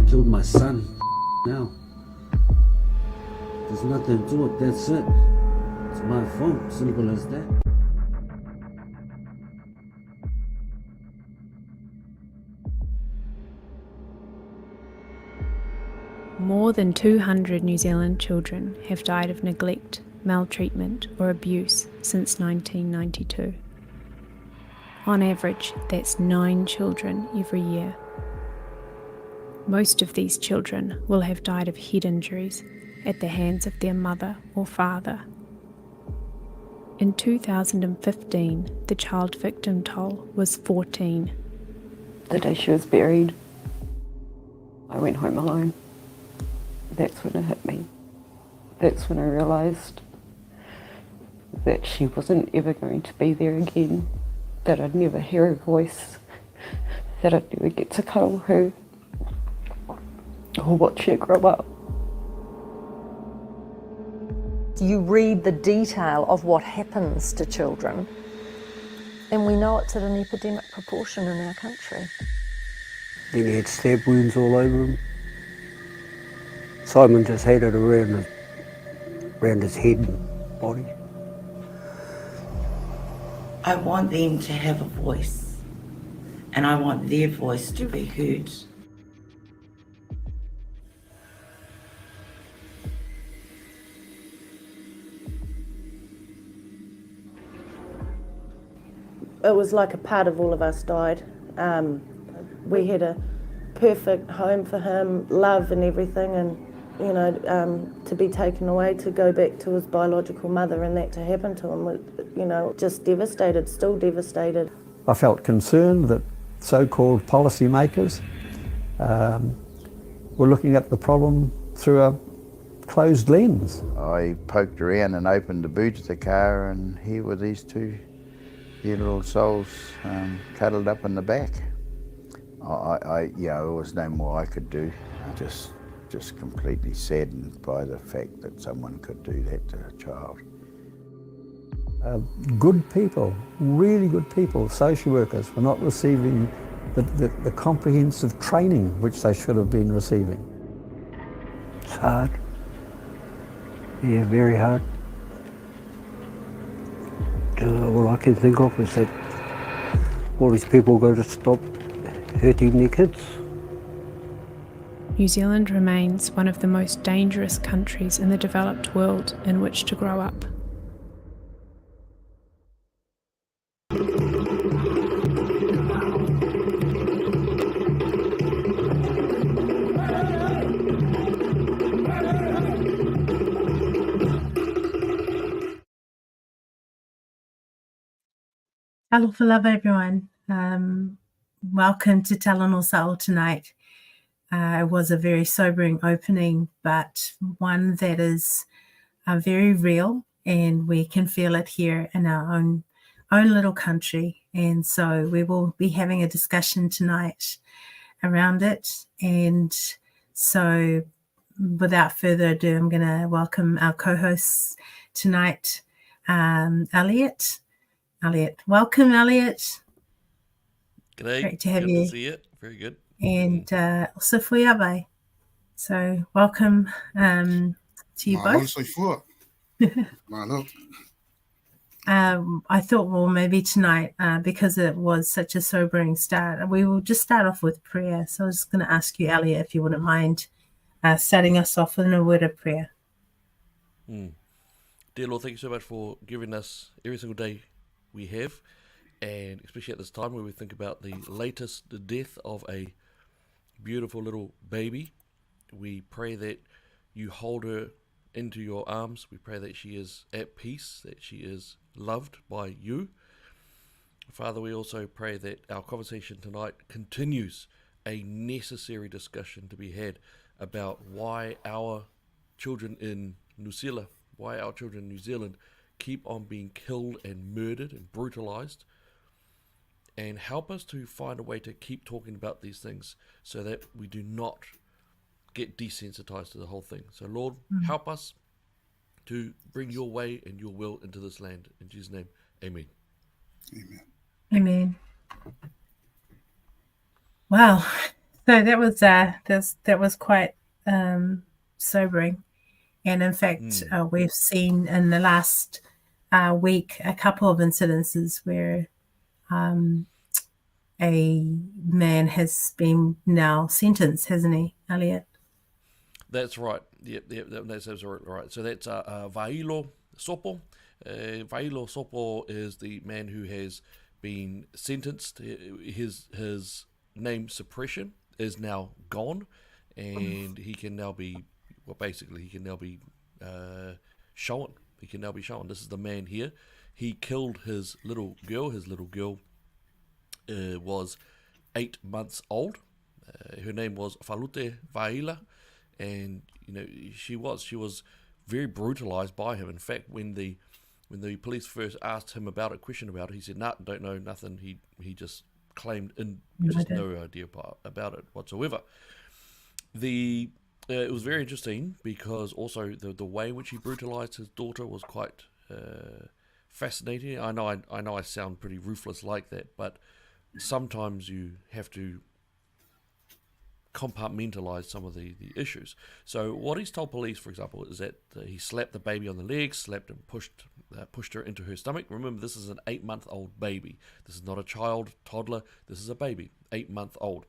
killed my son. Now. There's nothing to it, that's it. It's my fault, simple as that. More than 200 New Zealand children have died of neglect, maltreatment or abuse since 1992. On average, that's 9 children every year. Most of these children will have died of head injuries at the hands of their mother or father. In 2015, the child victim toll was 14. The day she was buried, I went home alone. That's when it hit me. That's when I realised that she wasn't ever going to be there again, that I'd never hear her voice, that I'd never get to cuddle her or watch her grow up. You read the detail of what happens to children, and we know it's at an epidemic proportion in our country. Then he had stab wounds all over him. Simon just had it around his head and body. I want them to have a voice, and I want their voice to be heard. It was like a part of all of us died. We had a perfect home for him, love and everything, and to be taken away, to go back to his biological mother and that to happen to him, just devastated, still devastated. I felt concerned that so-called policymakers were looking at the problem through a closed lens. I poked around and opened the boot of the car, and here were these two dear little souls cuddled up in the back. There was no more I could do. Just completely saddened by the fact that someone could do that to a child. Good people, really good people, social workers, were not receiving the comprehensive training which they should have been receiving. It's hard. Yeah, very hard. All I can think of is that all these people got to stop hurting their kids. New Zealand remains one of the most dangerous countries in the developed world in which to grow up. Aloha lava, everyone. Welcome to Talanoa Sao tonight. It was a very sobering opening, but one that is very real, and we can feel it here in our own little country. And so we will be having a discussion tonight around it. And so without further ado, I'm going to welcome our co-hosts tonight, Elliot. Welcome, Elliot. G'day. Great to have good you. To see you. Very good. And also Fuiawe. So welcome to you both. I thought, well, maybe tonight, because it was such a sobering start, we will just start off with prayer. So I was going to ask you, Elliot, if you wouldn't mind starting us off with a word of prayer. Dear Lord, thank you so much for giving us every single day we have, and especially at this time where we think about the death of a beautiful little baby. We pray that you hold her into your arms. We pray that she is at peace, that she is loved by you. Father, we also pray that our conversation tonight continues a necessary discussion to be had about why our children in New Zealand keep on being killed and murdered and brutalized, and help us to find a way to keep talking about these things so that we do not get desensitized to the whole thing. So Lord, help us to bring your way and your will into this land. In Jesus' name, amen. Amen. Wow. So that was quite sobering, and in fact, we've seen in the last week a couple of incidences where a man has been now sentenced, hasn't he, Elliot? That's right. Yep, that's absolutely right. So that's Vailo Sopo. Vailo Sopo is the man who has been sentenced. His name suppression is now gone, and he can now be, well, basically he can now be shown. He can now be shown. This is the man here. He killed his little girl. His little girl was 8 months old. Her name was Falute Vaila, and she was very brutalized by him. In fact, when the police first asked him about it, questioned about it, he said, "Nah, don't know nothing." He just claimed no idea about it whatsoever. It was very interesting because also the way in which he brutalized his daughter was quite fascinating. I know I sound pretty ruthless like that, but sometimes you have to compartmentalize some of the issues. So what he's told police, for example, is that he slapped the baby on the legs, slapped and pushed her into her stomach. Remember, this is an 8-month-old baby. This is not a child, toddler. This is a baby, 8-month-old.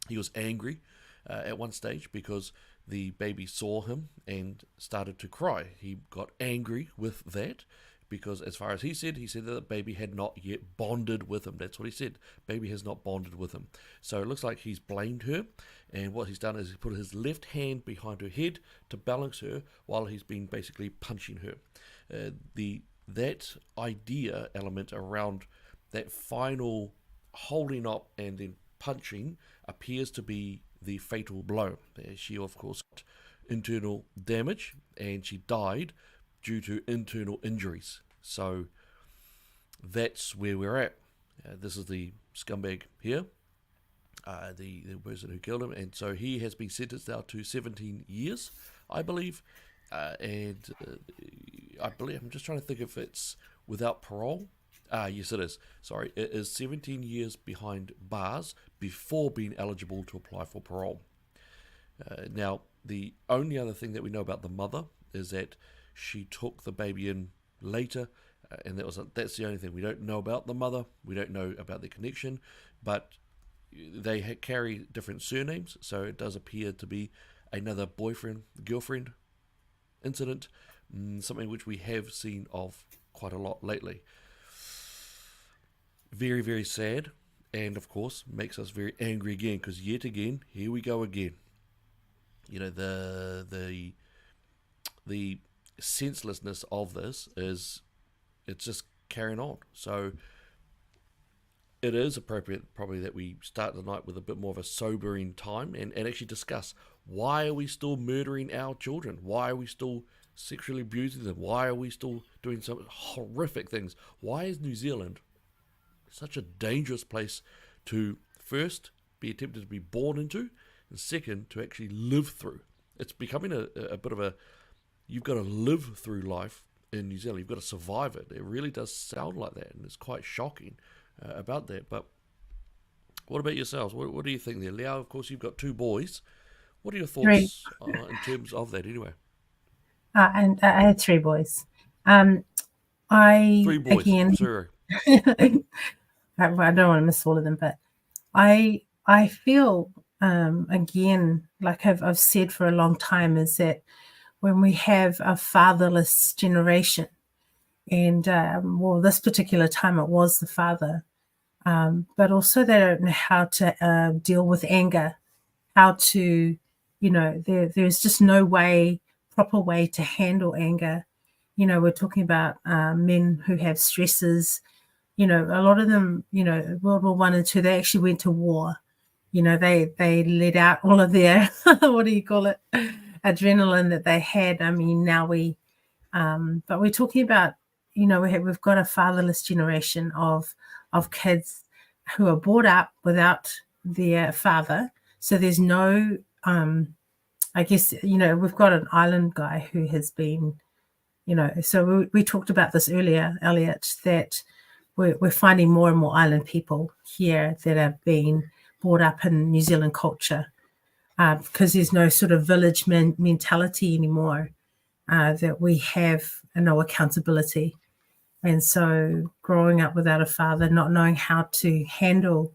He was angry at one stage because the baby saw him and started to cry. He got angry with that because, as far as he said that the baby had not yet bonded with him. That's what he said. Baby has not bonded with him. So it looks like he's blamed her, and what he's done is he put his left hand behind her head to balance her while he's been basically punching her. That idea element around that final holding up and then punching appears to be the fatal blow. She, of course, got internal damage, and she died due to internal injuries. So that's where we're at. This is the scumbag here, the person who killed him, and so he has been sentenced now to 17 years, I believe, and I believe, I'm just trying to think if it's without parole. Yes, it is. Sorry, it is 17 years behind bars before being eligible to apply for parole. Now, the only other thing that we know about the mother is that she took the baby in later, and that's the only thing we don't know about the mother. We don't know about the connection, but they carry different surnames, so it does appear to be another boyfriend-girlfriend incident, something which we have seen of quite a lot lately. Very, very sad, and of course makes us very angry again, because yet again, here we go again. The senselessness of this it's just carrying on. So it is appropriate probably that we start the night with a bit more of a sobering time and actually discuss, why are we still murdering our children? Why are we still sexually abusing them? Why are we still doing some horrific things? Why is New Zealand such a dangerous place to first be attempted to be born into, and second to actually live through? It's becoming a bit of a, you've got to live through life in New Zealand. You've got to survive it. It really does sound like that, and it's quite shocking about that. But what about yourselves? What do you think there? Liao, of course, you've got 2 boys. What are your thoughts in terms of that anyway? And I had 3 boys. 3 boys, again, sorry. I don't want to miss all of them, but I feel again, like I've said for a long time, is that when we have a fatherless generation, and this particular time it was the father, but also they don't know how to deal with anger, how to, there's just no proper way to handle anger. We're talking about men who have stresses. A lot of them, World War I and II, they actually went to war. They let out all of their, what do you call it, adrenaline that they had. I mean, now but we're talking about, we've got a fatherless generation of kids who are brought up without their father. So there's no, I guess, we've got an island guy who has been, so we talked about this earlier, Elliot, that we're finding more and more island people here that have been brought up in New Zealand culture, because there's no sort of village mentality anymore, that we have no accountability. And so growing up without a father, not knowing how to handle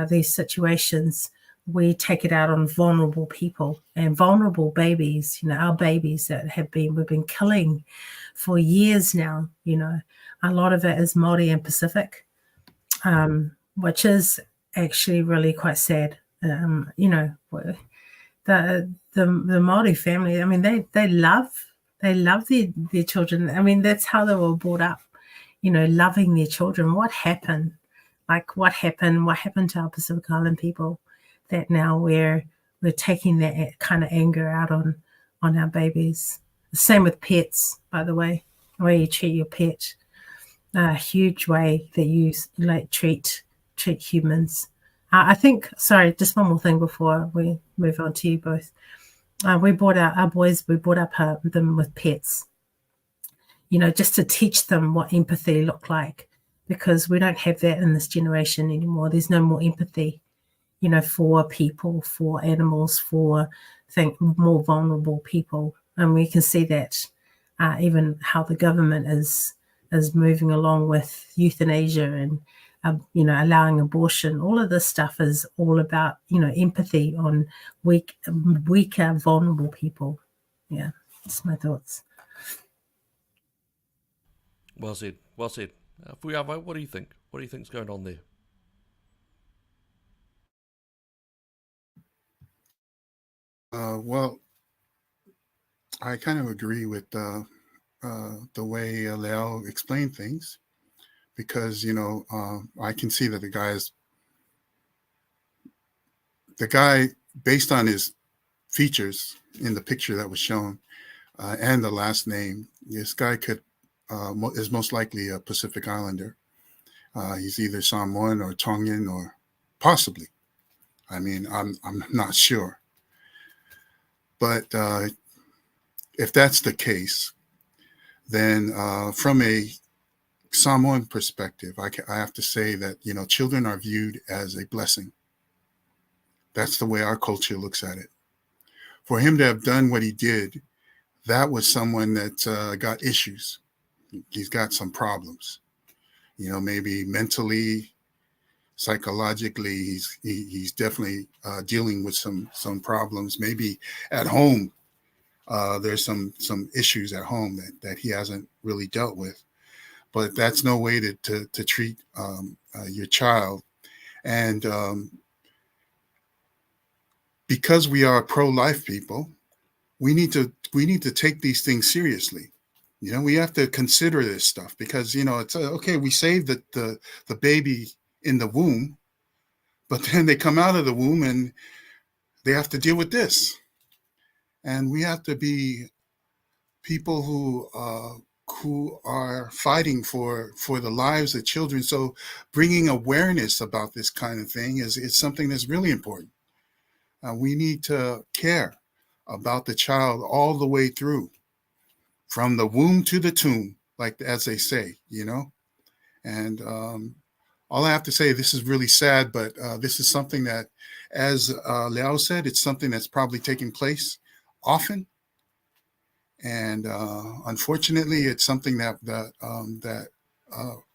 these situations, we take it out on vulnerable people and vulnerable babies, our babies that we've been killing for years now. A lot of it is Māori and Pacific, which is actually really quite sad. The Māori family, I mean, they love their children. I mean, that's how they were brought up, loving their children. What happened? What happened to our Pacific Island people that now we're taking that kind of anger out on our babies? The same with pets, by the way, the way you treat your pet. A huge way that you treat humans. I think, sorry, just one more thing before we move on to you both. We brought up our boys, we brought up them with pets, just to teach them what empathy looked like, because we don't have that in this generation anymore. There's no more empathy, for people, for animals, for more vulnerable people. And we can see that even how the government is moving along with euthanasia and allowing abortion. All of this stuff is all about empathy on weaker, vulnerable people. Yeah, that's my thoughts. Well said. Well said. Fuiawa, what do you think? What do you think's going on there? Well, I kind of agree with the way Leo explained things, because I can see that the guy, based on his features in the picture that was shown and the last name, this guy is most likely a Pacific Islander. He's either Samoan or Tongan, or possibly. I mean, I'm not sure. But if that's the case, then from a Samoan perspective, I have to say that, children are viewed as a blessing. That's the way our culture looks at it. For him to have done what he did, that was someone that got issues. He's got some problems, maybe mentally, psychologically, he's definitely dealing with some problems. Maybe at home, there's some issues at home that he hasn't really dealt with. But that's no way to treat your child. And because we are pro-life people, we need to take these things seriously. We have to consider this stuff, because it's okay. We saved the baby in the womb, but then they come out of the womb and they have to deal with this. And we have to be people who are fighting for the lives of children. So bringing awareness about this kind of thing is something that's really important. We need to care about the child all the way through, from the womb to the tomb, like as they say, And all I have to say, this is really sad, but this is something that, as Liao said, it's something that's probably taking place often. And unfortunately, it's something that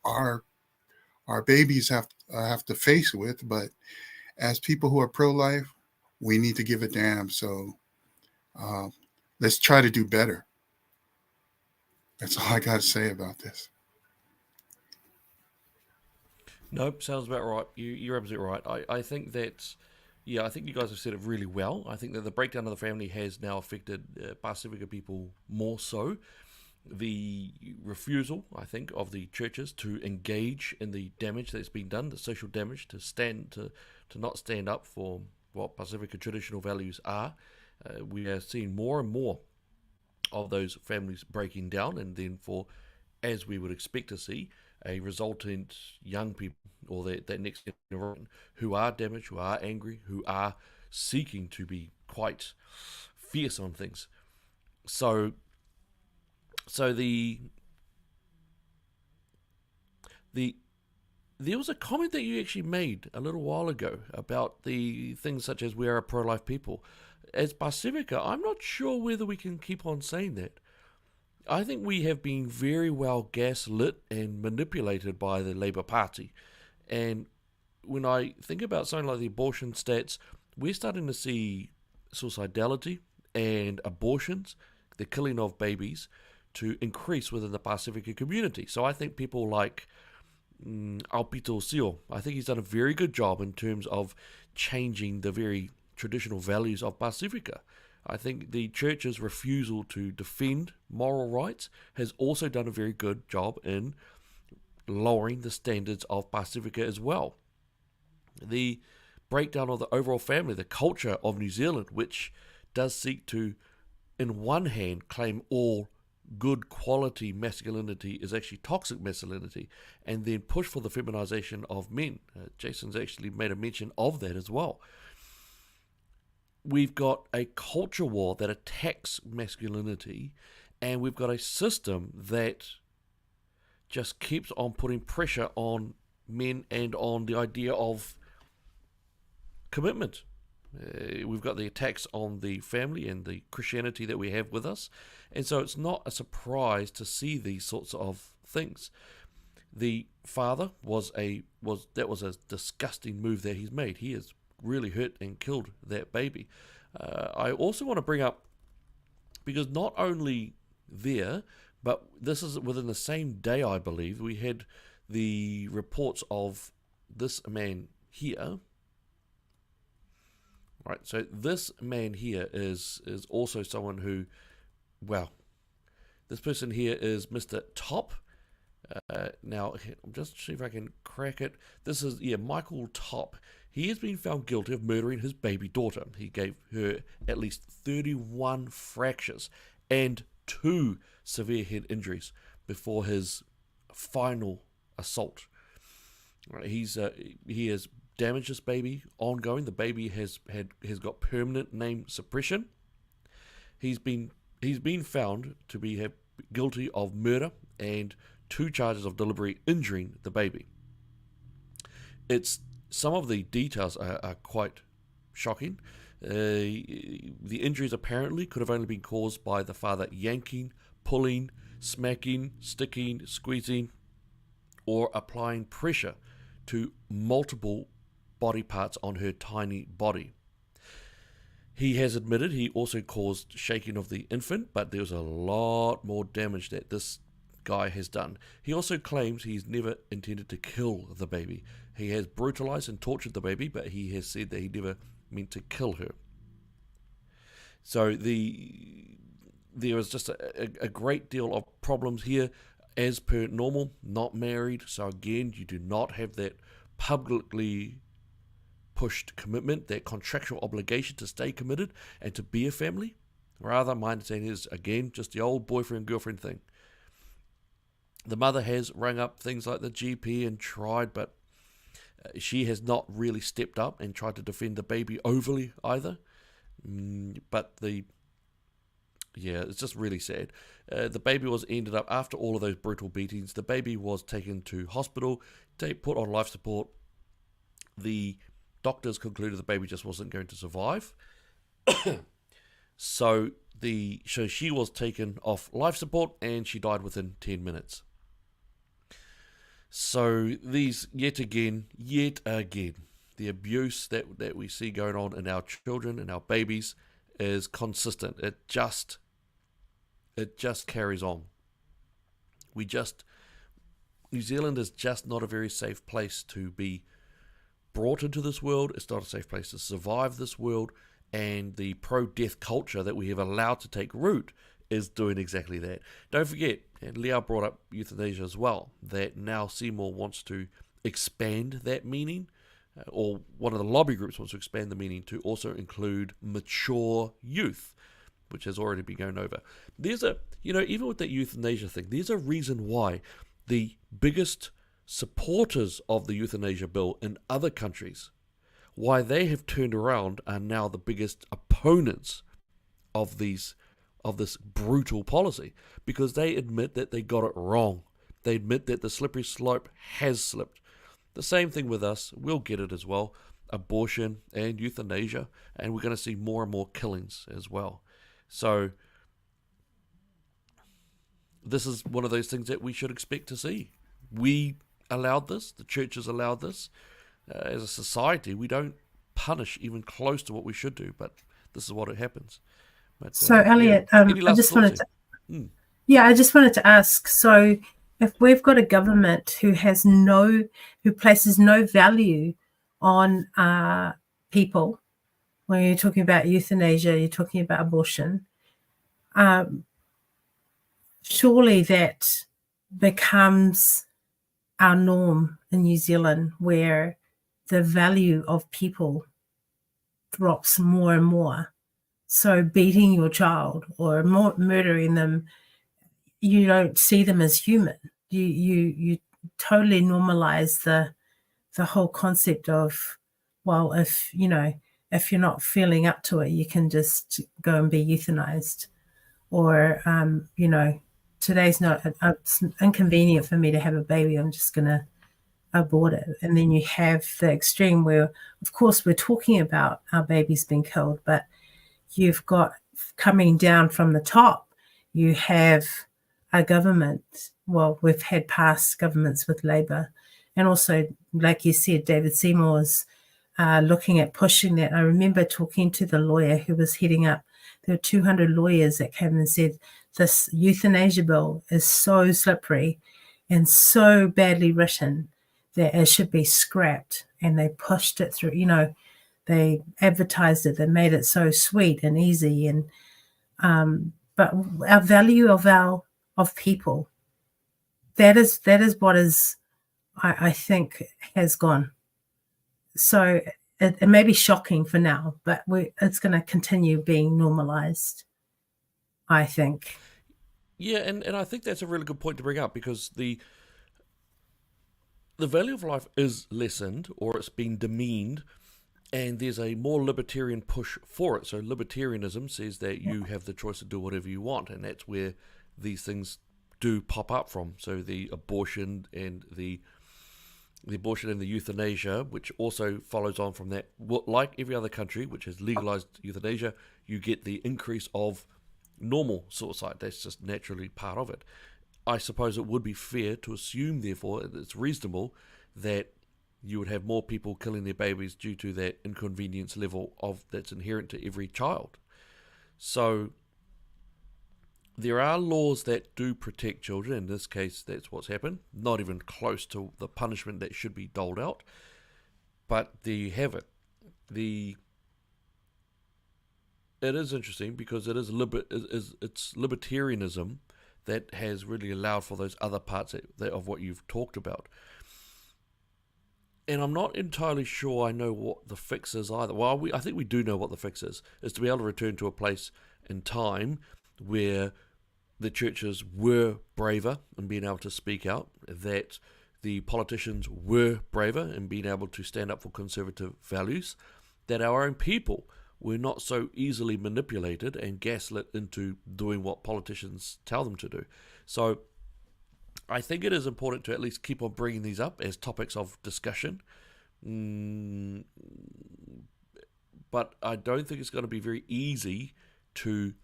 our babies have to face with. But as people who are pro-life, we need to give a damn. So let's try to do better. That's all I got to say about this. Nope, sounds about right. You're absolutely right. I think that, I think you guys have said it really well. I think that the breakdown of the family has now affected Pasifika people more so. The refusal, I think, of the churches to engage in the damage that's been done, the social damage, to not stand up for what Pasifika traditional values are. We are seeing more and more of those families breaking down, and then as we would expect to see, a resultant young people, or that next generation, who are damaged, who are angry, who are seeking to be quite fierce on things. So the there was a comment that you actually made a little while ago about the things such as we are a pro-life people. As Pasifika, I'm not sure whether we can keep on saying that. I think we have been very well gaslit and manipulated by the Labour Party. And when I think about something like the abortion stats, we're starting to see suicidality and abortions, the killing of babies, to increase within the Pasifika community. So I think people like Alpito Sio, I think he's done a very good job in terms of changing the very traditional values of Pasifika. I think the church's refusal to defend moral rights has also done a very good job in lowering the standards of Pasifika as well. The breakdown of the overall family, the culture of New Zealand, which does seek to, in one hand, claim all good quality masculinity is actually toxic masculinity, and then push for the feminization of men. Jason's actually made a mention of that as well. We've got a culture war that attacks masculinity, and we've got a system that just keeps on putting pressure on men and on the idea of commitment. We've got the attacks on the family and the Christianity that we have with us, and so it's not a surprise to see these sorts of things. The father was a disgusting move that he's made. He has really hurt and killed that baby. I also want to bring up, because not only there, but this is within the same day, I believe, we had the reports of this man here. Right, so this man here is also someone who, well, this person here is Mr. Top. Now, I'm just see if I can crack it. This is, Michael Top. He has been found guilty of murdering his baby daughter. He gave her at least 31 fractures and 2 severe head injuries before his final assault. Right, he has damaged this baby ongoing. The baby has got permanent name suppression. He's been found to be guilty of murder and 2 charges of deliberately injuring the baby. Some of the details are quite shocking. The injuries apparently could have only been caused by the father yanking, pulling, smacking, sticking, squeezing, or applying pressure to multiple body parts on her tiny body. He has admitted he also caused shaking of the infant, but there's a lot more damage that this guy has done. He also claims he's never intended to kill the baby. He has brutalized and tortured the baby, but he has said that he never meant to kill her. So there is just a great deal of problems here. As per normal, not married, so again, you do not have that publicly pushed commitment, that contractual obligation to stay committed and to be a family. Rather, my understanding is, again, just the old boyfriend-girlfriend thing. The mother has rung up things like the GP and tried, but she has not really stepped up and tried to defend the baby overly either. But it's just really sad. The baby was ended up, after all of those brutal beatings, the baby was taken to hospital, put on life support. The doctors concluded the baby just wasn't going to survive. So she was taken off life support and she died within 10 minutes. So these, yet again, the abuse that we see going on in our children and our babies is consistent. It just carries on. New Zealand is just not a very safe place to be brought into this world. It's not a safe place to survive this world, and the pro-death culture that we have allowed to take root is doing exactly that. Don't forget, and Liao brought up euthanasia as well, that now Seymour wants to expand that meaning, or one of the lobby groups wants to expand the meaning to also include mature youth, which has already been going over. There's even with that euthanasia thing, there's a reason why the biggest supporters of the euthanasia bill in other countries, why they have turned around, are now the biggest opponents of this brutal policy, because they admit that they got it wrong. They admit that the slippery slope has slipped. The same thing with us. We'll get it as well. Abortion and euthanasia, and we're going to see more and more killings as well. So this is one of those things that we should expect to see. We allowed this. The churches allowed this. As a society, we don't punish even close to what we should do, but this is what it happens. But, so Elliot, I just wanted to, I just wanted to ask, so if we've got a government who places no value on people, when you're talking about euthanasia, you're talking about abortion, surely that becomes our norm in New Zealand, where the value of people drops more and more. So beating your child or murdering them, you don't see them as human. You totally normalize the whole concept of, well, if you're not feeling up to it, you can just go and be euthanized, or today's not it's inconvenient for me to have a baby, I'm just gonna abort it. And then you have the extreme where, of course, we're talking about our babies being killed, but you've got coming down from the top, you have a government, well, we've had past governments with Labour, and also, like you said, David Seymour's looking at pushing that. I remember talking to the lawyer who was heading up, there were 200 lawyers that came and said, this euthanasia bill is so slippery and so badly written that it should be scrapped. And they pushed it through, they advertised it, they made it so sweet and easy. And but our value of people, that is what is, I think, has gone. So it may be shocking for now, but it's going to continue being normalized, I think. Yeah, and I think that's a really good point to bring up, because the value of life is lessened, or it's been demeaned, and there's a more libertarian push for it. So libertarianism says that you have the choice to do whatever you want, and that's where these things do pop up from. So the abortion and the euthanasia, which also follows on from that. Like every other country which has legalized euthanasia, you get the increase of normal suicide. That's just naturally part of it. I suppose it would be fair to assume, therefore, it's reasonable that you would have more people killing their babies due to that inconvenience level that's inherent to every child. So there are laws that do protect children. In this case, that's what's happened. Not even close to the punishment that should be doled out. But there you have it. It is interesting, because it's libertarianism that has really allowed for those other parts of what you've talked about. And I'm not entirely sure I know what the fix is either. Well, I think we do know what the fix is to be able to return to a place in time where the churches were braver in being able to speak out, that the politicians were braver in being able to stand up for conservative values, that our own people were not so easily manipulated and gaslit into doing what politicians tell them to do. So I think it is important to at least keep on bringing these up as topics of discussion. But I don't think it's going to be very easy to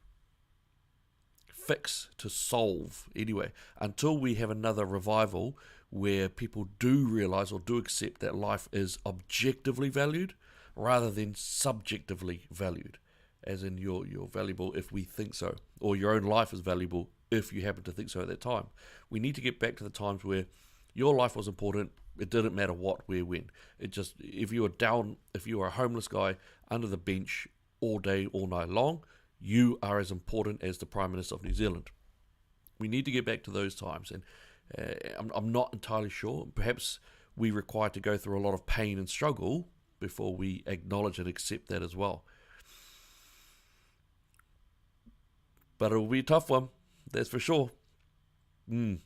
fix, to solve anyway, until we have another revival where people do realize or do accept that life is objectively valued rather than subjectively valued, as in you're valuable if we think so, or your own life is valuable if you happen to think so at that time. We need to get back to the times where your life was important. It didn't matter what, where, when. It just, if you were a homeless guy under the bench all day, all night long, you are as important as the Prime Minister of New Zealand. We need to get back to those times, and I'm not entirely sure. Perhaps we require to go through a lot of pain and struggle before we acknowledge and accept that as well. But it will be a tough one, that's for sure. Any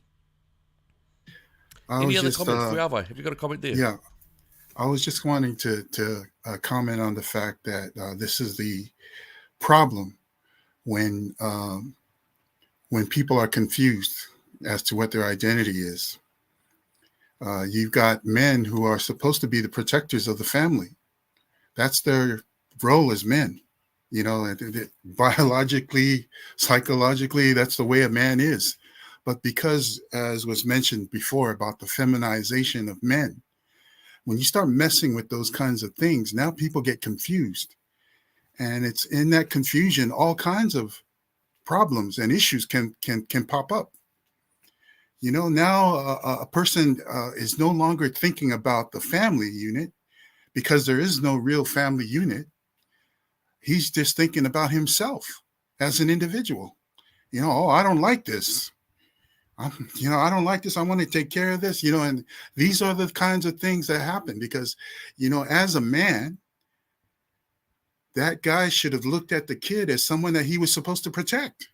other comments? Have you got a comment there? Yeah, I was just wanting to comment on the fact that this is the problem when people are confused as to what their identity is. You've got men who are supposed to be the protectors of the family. That's their role as men. You know, biologically, psychologically, that's the way a man is. But because, as was mentioned before about the feminization of men, when you start messing with those kinds of things, now people get confused. And it's in that confusion, all kinds of problems and issues can pop up. You know, now a person is no longer thinking about the family unit because there is no real family unit. He's just thinking about himself as an individual. You know, oh, I don't like this. I don't like this. I want to take care of this, and these are the kinds of things that happen because, as a man, that guy should have looked at the kid as someone that he was supposed to protect.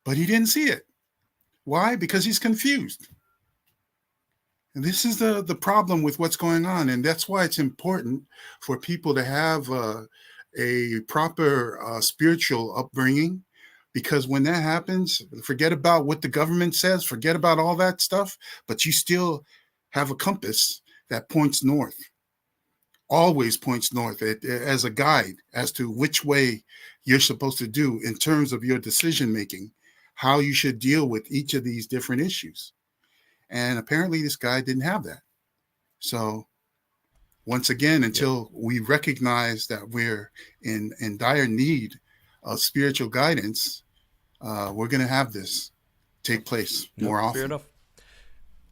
But he didn't see it. Why? Because he's confused. And this is the problem with what's going on. And that's why it's important for people to have a proper spiritual upbringing. Because when that happens, forget about what the government says, forget about all that stuff, but you still have a compass that points north, always points north as a guide as to which way you're supposed to do in terms of your decision making, how you should deal with each of these different issues. And apparently this guy didn't have that. So once again, until we recognize that we're in dire need of spiritual guidance, we're going to have this take place more often. Fair enough.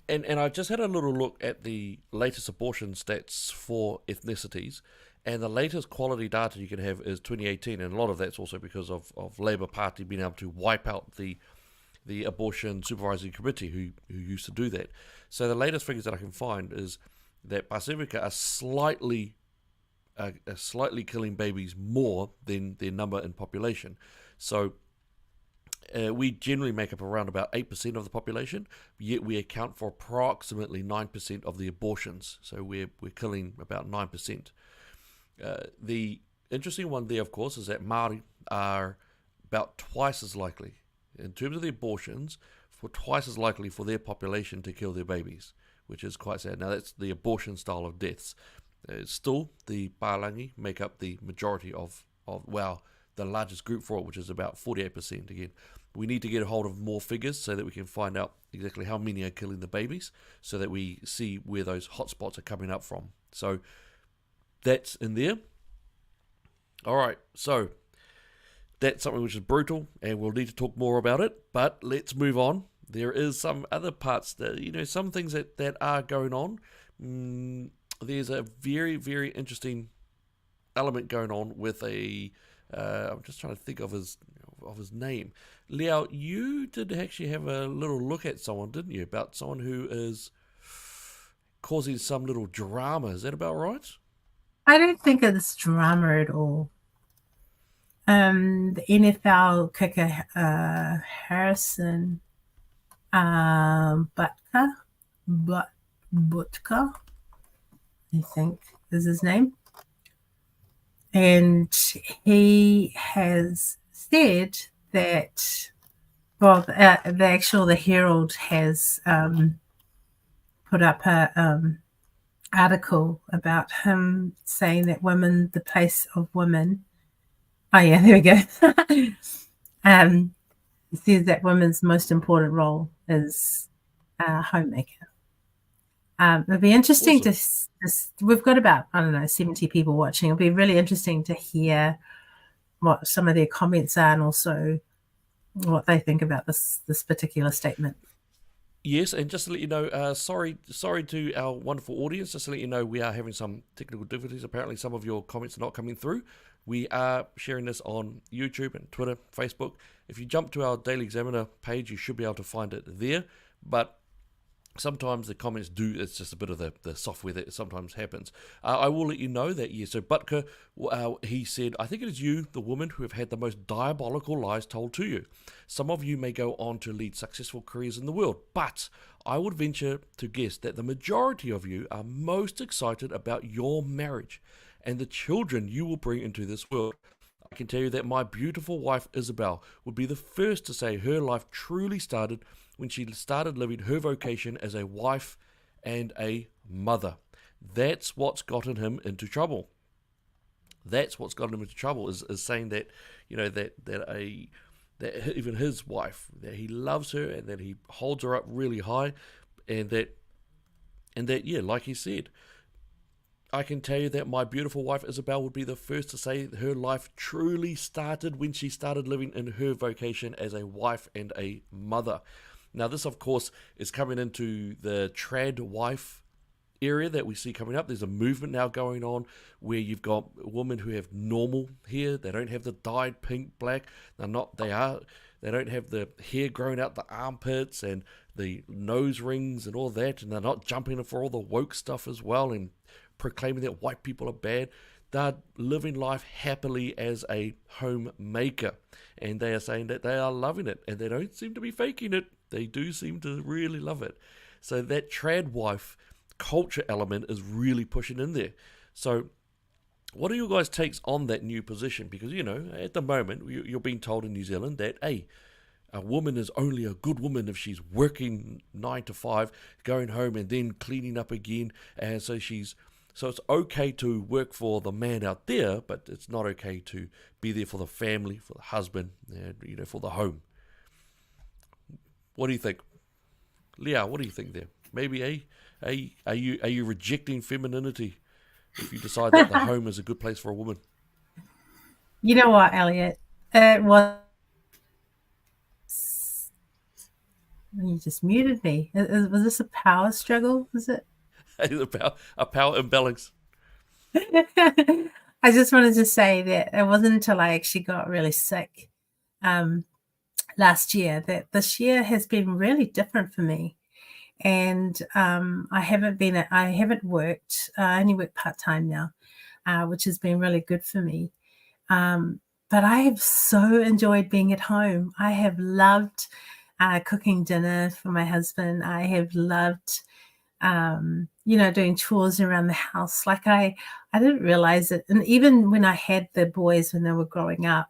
And I just had a little look at the latest abortion stats for ethnicities, and the latest quality data you can have is 2018, and a lot of that's also because of Labour Party being able to wipe out the abortion supervisory committee who used to do that. So the latest figures that I can find is that Pasifika are slightly killing babies more than their number in population. So we generally make up around about 8% of the population, yet we account for approximately 9% of the abortions. So we're killing about 9%. The interesting one there, of course, is that Māori are about twice as likely, in terms of the abortions, for twice as likely for their population to kill their babies, which is quite sad. Now that's the abortion style of deaths. Still, the Palangi make up the majority of the largest group for it, which is about 48%. Again, we need to get a hold of more figures so that we can find out exactly how many are killing the babies, so that we see where those hotspots are coming up from. So that's in there. All right, so that's something which is brutal, and we'll need to talk more about it, but let's move on. There is some other parts that, some things that are going on. There's a very, very interesting element going on with I'm just trying to think of his name. Liao, you did actually have a little look at someone, didn't you? About someone who is causing some little drama. Is that about right? I don't think it's drama at all. The NFL kicker Harrison Butka, I think is his name. And he has said that, the Herald has put up a article about him saying that women, the place of women. Oh yeah, there we go. It says that women's most important role is homemaker. It'll be interesting to we've got about 70 people watching. It'll be really interesting to hear what some of their comments are and also what they think about this particular statement. Yes, and just to let you know, sorry to our wonderful audience, just to let you know we are having some technical difficulties. Apparently some of your comments are not coming through. We are sharing this on YouTube and Twitter, Facebook. If you jump to our Daily Examiner page, you should be able to find it there. But sometimes the comments it's just a bit of the software that sometimes happens. I will let you know that, so Butka, he said, I think it is you, the woman, who have had the most diabolical lies told to you. Some of you may go on to lead successful careers in the world, but I would venture to guess that the majority of you are most excited about your marriage and the children you will bring into this world. I can tell you that my beautiful wife, Isabel, would be the first to say her life truly started when she started living her vocation as a wife and a mother. That's what's gotten him into trouble. That's what's gotten him into trouble, is saying that, that even his wife, that he loves her and that he holds her up really high, and that yeah, like he said, I can tell you that my beautiful wife Isabel would be the first to say her life truly started when she started living in her vocation as a wife and a mother. Now this, of course, is coming into the trad wife area that we see coming up. There's a movement now going on where you've got women who have normal hair. They don't have the dyed pink, black. They don't have the hair growing out the armpits and the nose rings and all that, and they're not jumping for all the woke stuff as well and proclaiming that white people are bad. They're living life happily as a homemaker, and they are saying that they are loving it, and they don't seem to be faking it. They do seem to really love it. So that trad wife culture element is really pushing in there. So what are your guys' takes on that new position? Because, at the moment, you're being told in New Zealand that, hey, a woman is only a good woman if she's working 9 to 5, going home and then cleaning up again. And so it's okay to work for the man out there, but it's not okay to be there for the family, for the husband, and, for the home. What do you think? Leah, what do you think there? Maybe, are you rejecting femininity if you decide that the home is a good place for a woman? You know what, Elliot? It was... You just muted me. Was this a power struggle? Was it? A power imbalance. I just wanted to say that it wasn't until I actually got really sick last year that this year has been really different for me. And I haven't worked. I only work part-time now, which has been really good for me. But I have so enjoyed being at home. I have loved cooking dinner for my husband. I have loved, doing chores around the house. Like I didn't realize it. And even when I had the boys when they were growing up,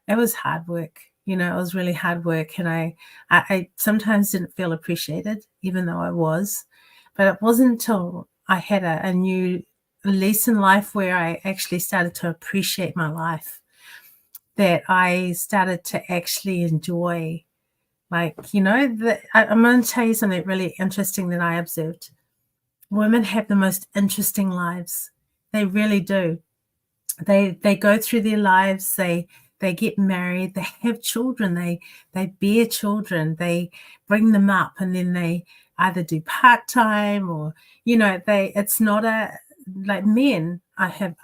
it was hard work. It was really hard work. And I sometimes didn't feel appreciated, even though I was. But it wasn't until I had a new lease in life where I actually started to appreciate my life that I started to actually enjoy. I'm going to tell you something really interesting that I observed. Women have the most interesting lives. They really do. They go through their lives. They get married. They have children. They bear children. They bring them up, and then they either do part-time or it's not like men. I've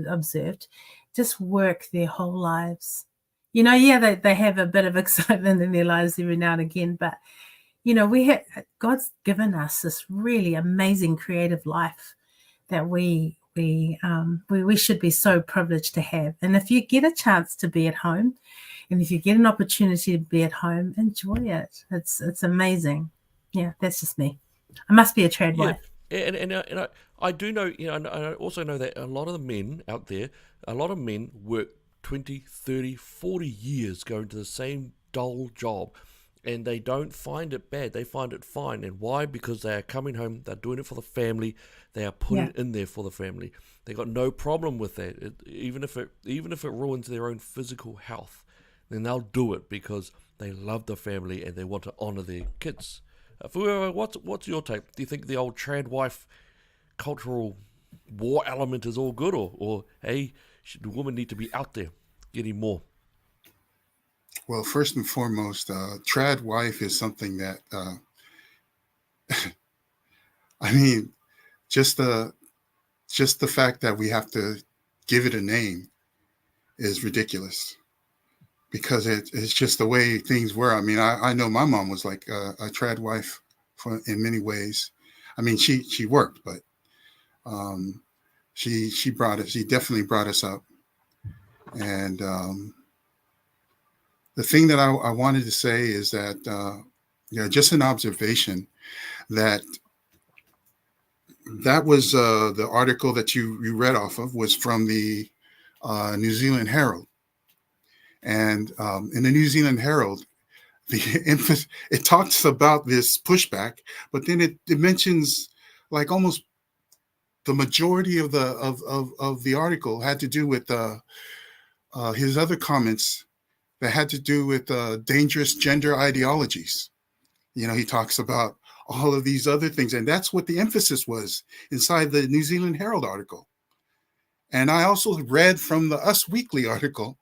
observed just work their whole lives. They have a bit of excitement in their lives every now and again, but God's given us this really amazing creative life that we should be so privileged to have. And if you get a chance to be at home, and if you get an opportunity to be at home, enjoy it. It's amazing. Yeah, that's just me. I must be a trad wife. And I do know, and I also know that a lot of the men out there, a lot of men work 20, 30, 40 years going to the same dull job, and they don't find it bad. They find it fine. And why? Because they are coming home, they're doing it for the family, they are putting it in there for the family. They got no problem with that. Even if it ruins their own physical health, then they'll do it because they love the family and they want to honour their kids. What's your take? Do you think the old trad wife cultural war element is all good, or hey, should the woman need to be out there getting more? Well, first and foremost, trad wife is something that, just the fact that we have to give it a name is ridiculous, because it's just the way things were. I know my mom was like a trad wife in many ways. She worked, but she definitely brought us up. And the thing that I wanted to say is that, just an observation that was the article that you read off of was from the New Zealand Herald. And in the New Zealand Herald, it talks about this pushback, but then it mentions like almost the majority of the article had to do with his other comments that had to do with dangerous gender ideologies. He talks about all of these other things, and that's what the emphasis was inside the New Zealand Herald article. And I also read from the Us Weekly article,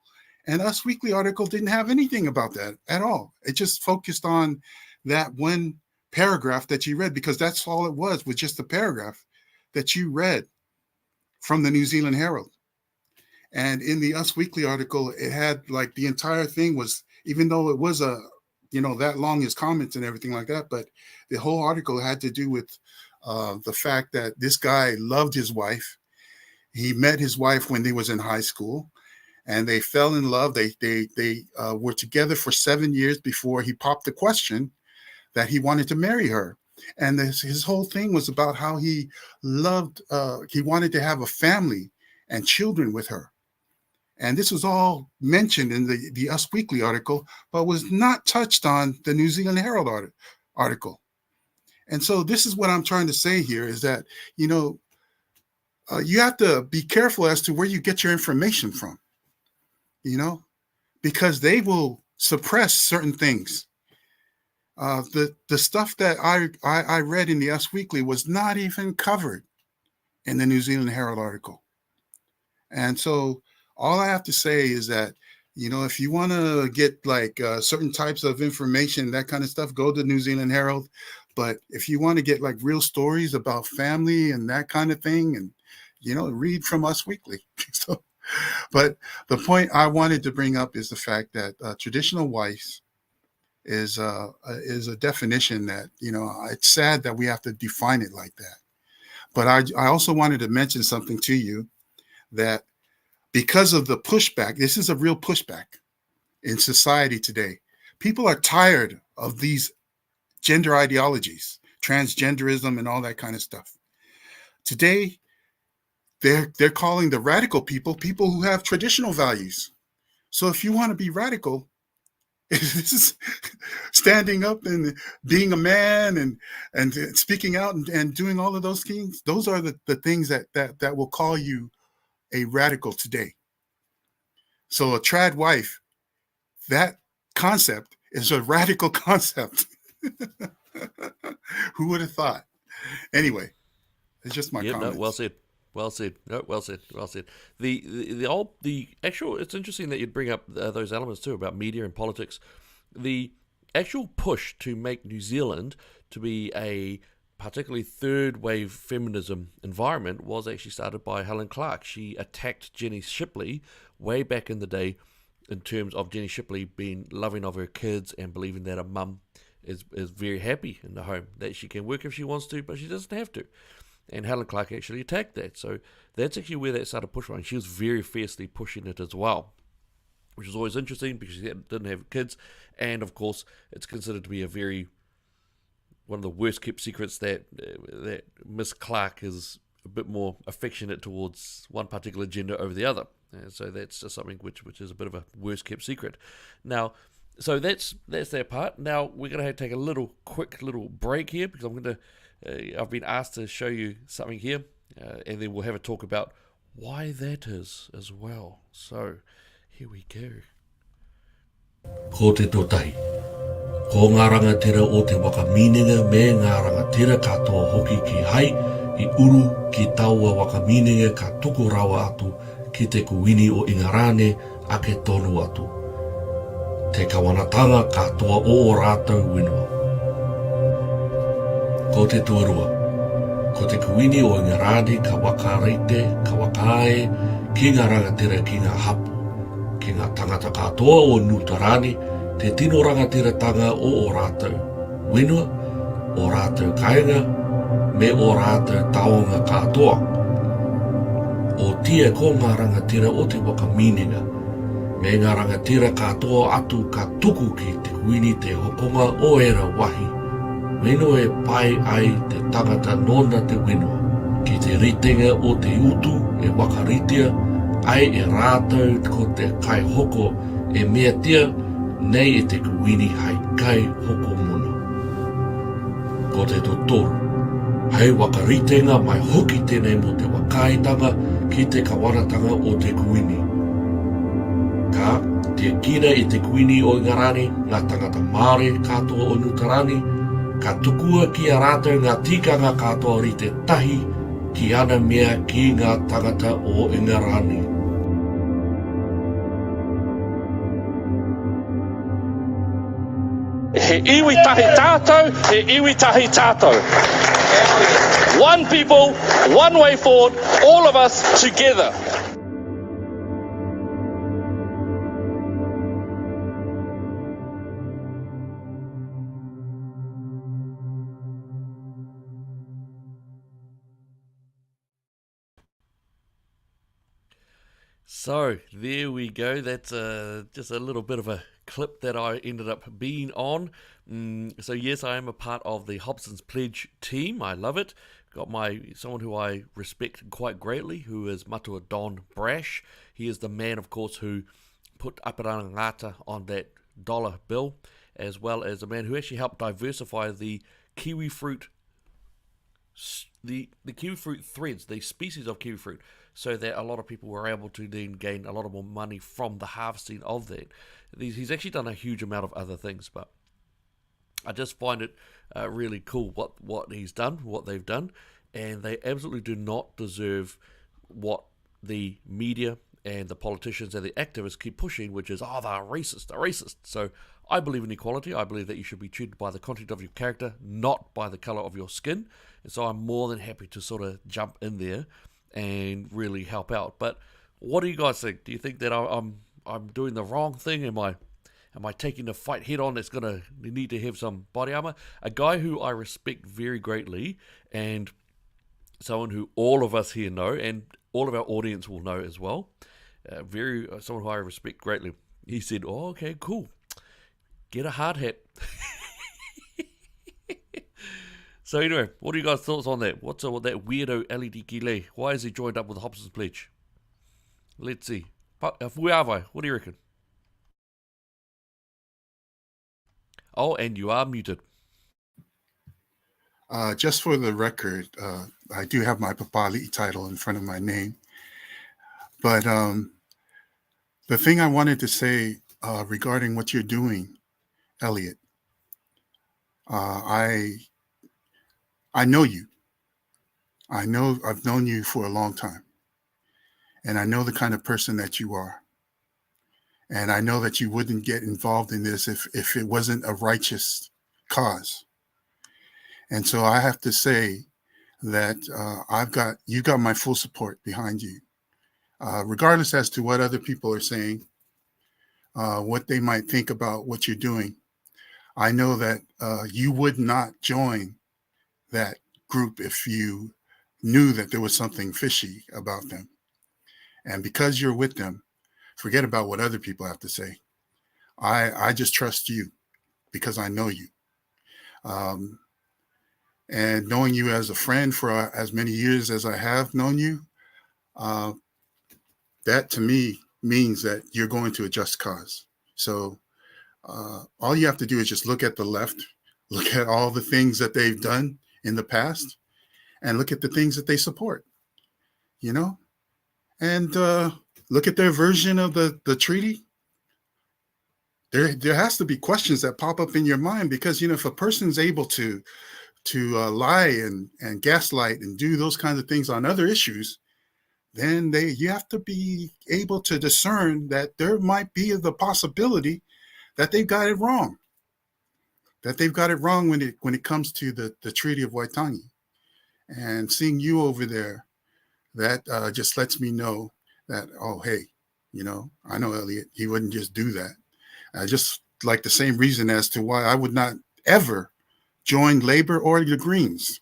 and Us Weekly article didn't have anything about that at all. It just focused on that one paragraph that you read, because that's all it was just a paragraph that you read from the New Zealand Herald. And in the Us Weekly article, it had like the entire thing was, even though it was that long, his comments and everything like that, but the whole article had to do with the fact that this guy loved his wife. He met his wife when they was in high school, and they fell in love. They were together for 7 years before he popped the question that he wanted to marry her. And his whole thing was about how he loved, he wanted to have a family and children with her. And this was all mentioned in the Us Weekly article, but was not touched on the New Zealand Herald article. And so this is what I'm trying to say here is that, you have to be careful as to where you get your information from, because they will suppress certain things. The stuff that I read in the Us Weekly was not even covered in the New Zealand Herald article. And so all I have to say is that, if you want to get like certain types of information, that kind of stuff, go to New Zealand Herald. But if you want to get like real stories about family and that kind of thing, and, read from Us Weekly. But the point I wanted to bring up is the fact that traditional wife is a definition that, it's sad that we have to define it like that. But I also wanted to mention something to you that because of the pushback, this is a real pushback in society today. People are tired of these gender ideologies, transgenderism and all that kind of stuff. Today, they're calling the radical people who have traditional values. So if you want to be radical, this is standing up and being a man and speaking out and doing all of those things. Those are the things that will call you a radical today. So a trad wife, that concept is a radical concept. Who would have thought? Anyway, it's just my comments. No, well said. Well said. No, well said. Well said. The actual. It's interesting that you'd bring up those elements too about media and politics. The actual push to make New Zealand to be a particularly third wave feminism environment was actually started by Helen Clark. She attacked Jenny Shipley way back in the day in terms of Jenny Shipley being loving of her kids and believing that a mum is very happy in the home, that she can work if she wants to, but she doesn't have to. And Helen Clark actually attacked that. So that's actually where that started pushing. She was very fiercely pushing it as well, which was always interesting because she didn't have kids. And of course, it's considered to be one of the worst kept secrets that Miss Clark is a bit more affectionate towards one particular gender over the other. And so that's just something which is a bit of a worst kept secret. Now, so that's that part. Now we're going to take a quick little break here because I've been asked to show you something here, and then we'll have a talk about why that is as well. So here we go. Ko te totai. Ko ngā rangatira o te waka minenga me ngā rangatira katoa hoki ki hai I uru ki taua waka minenga ka tuku rawa atu ki te kuini o Ingarane a ke tonu atu. Te kawanatanga katoa o rātou winua. Ko te tuarua. Ko te kuini o Ingarane ka wakareite, ka wakae, ki ngā rangatira ki ngā hapu. Ki ngā tangata katoa o Nutarani, te tino rangatiratanga o rātou winua, o rātou kainga, me o rātou taonga katoa. O tia ko ngā rangatira o te waka minenga, me ngā rangatira katoa atu ka tuku ki te kuini te hokonga o era wahi. Meno e pai ai te tangata nona te winua, ki te ritenga o te utu e wakaritia, ai e rātou ko te kai hoko e mea tia nei e te kuini hai kai hoko muna. Ko te tutoru, hei wakaritenga mai hoki tēnei mo te wakaitanga ki te kawaratanga o te kuini. Ka, te kina i te kuini o Ingarani, ngā tangata Māori katoa o Nutarani, ka tukua ki a rātou ngā tikanga katoa ri te tahi ki ana mea ki ngā tangata o Ingarani. He iwi tahi tātou, he iwi tahi tātou. One people, one way forward, all of us together. So there we go. That's just a little bit of a clip that I ended up being on. So yes, I am a part of the Hobson's Pledge team. I love it. Got someone who I respect quite greatly, who is Matua Don Brash. He is the man, of course, who put Apirana Ngata on that dollar bill, as well as a man who actually helped diversify the kiwi fruit, the kiwi fruit threads, the species of kiwi fruit, so that a lot of people were able to then gain a lot of more money from the harvesting of that. He's actually done a huge amount of other things, but I just find it really cool what he's done, what they've done, and they absolutely do not deserve what the media and the politicians and the activists keep pushing, which is, oh, they're racist. So I believe in equality. I believe that you should be treated by the content of your character, not by the colour of your skin. And so I'm more than happy to sort of jump in there and really help out. But what do you guys think? Do you think that I'm doing the wrong thing? Am I taking the fight head on? That's gonna need to have some body armor. A guy who I respect very greatly, and someone who all of us here know, and all of our audience will know as well. Someone who I respect greatly. He said, "Oh, okay, cool. Get a hard hat." So anyway, what are you guys' thoughts on that? What's with that weirdo LED Kile? Why is he joined up with the Hobson's Pledge? Let's see. Fuiawai, what do you reckon? Oh, and you are muted. Just for the record, I do have my Papali title in front of my name. But the thing I wanted to say regarding what you're doing, Elliot, I know you. I've known you for a long time. And I know the kind of person that you are. And I know that you wouldn't get involved in this if it wasn't a righteous cause. And so I have to say that you got my full support behind you. Regardless as to what other people are saying, what they might think about what you're doing, I know that you would not join that group if you knew that there was something fishy about them. And because you're with them, forget about what other people have to say. I just trust you because I know you. And knowing you as a friend for as many years as I have known you, that to me means that you're going to a just cause. So all you have to do is just look at the left, look at all the things that they've done in the past, and look at the things that they support, and look at their version of the treaty. There has to be questions that pop up in your mind because, if a person's able to lie and gaslight and do those kinds of things on other issues, then you have to be able to discern that there might be the possibility that they've got it wrong. That they've got it wrong when it comes to the Treaty of Waitangi. And seeing you over there, that just lets me know that, oh, hey, I know Elliot, he wouldn't just do that. Just like the same reason as to why I would not ever join Labor or the Greens,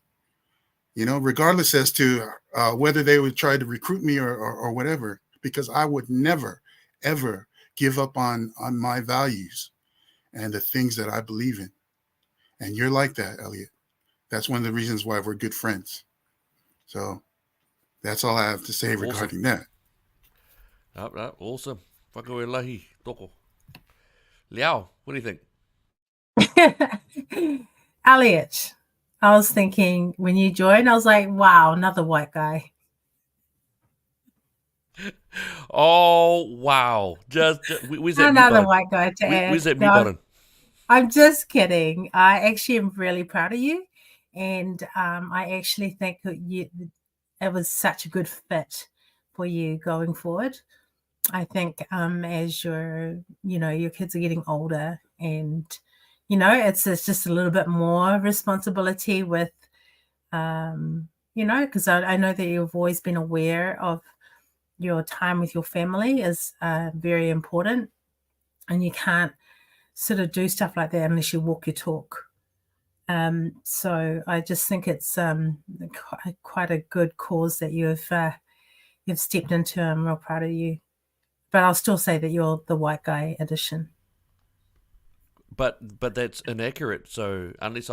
regardless as to whether they would try to recruit me or whatever, because I would never, ever give up on my values and the things that I believe in. And you're like that, Elliot. That's one of the reasons why we're good friends. So that's all I have to say regarding that. Awesome. Whakawelahi toko. Liao, what do you think? Elliot, I was thinking when you joined, I was like, wow, another white guy. Oh, wow. Where's that mute Another button? white guy to add. Where's that mute No, button? I'm just kidding. I actually am really proud of you. And I actually think that it was such a good fit for you going forward. I think as your kids are getting older and, it's just a little bit more responsibility with, because I know that you've always been aware of your time with your family is very important. And you can't sort of do stuff like that unless you walk your talk. So I just think it's quite a good cause that you've stepped into. I'm real proud of you. But I'll still say that you're the white guy edition. But that's inaccurate. So unless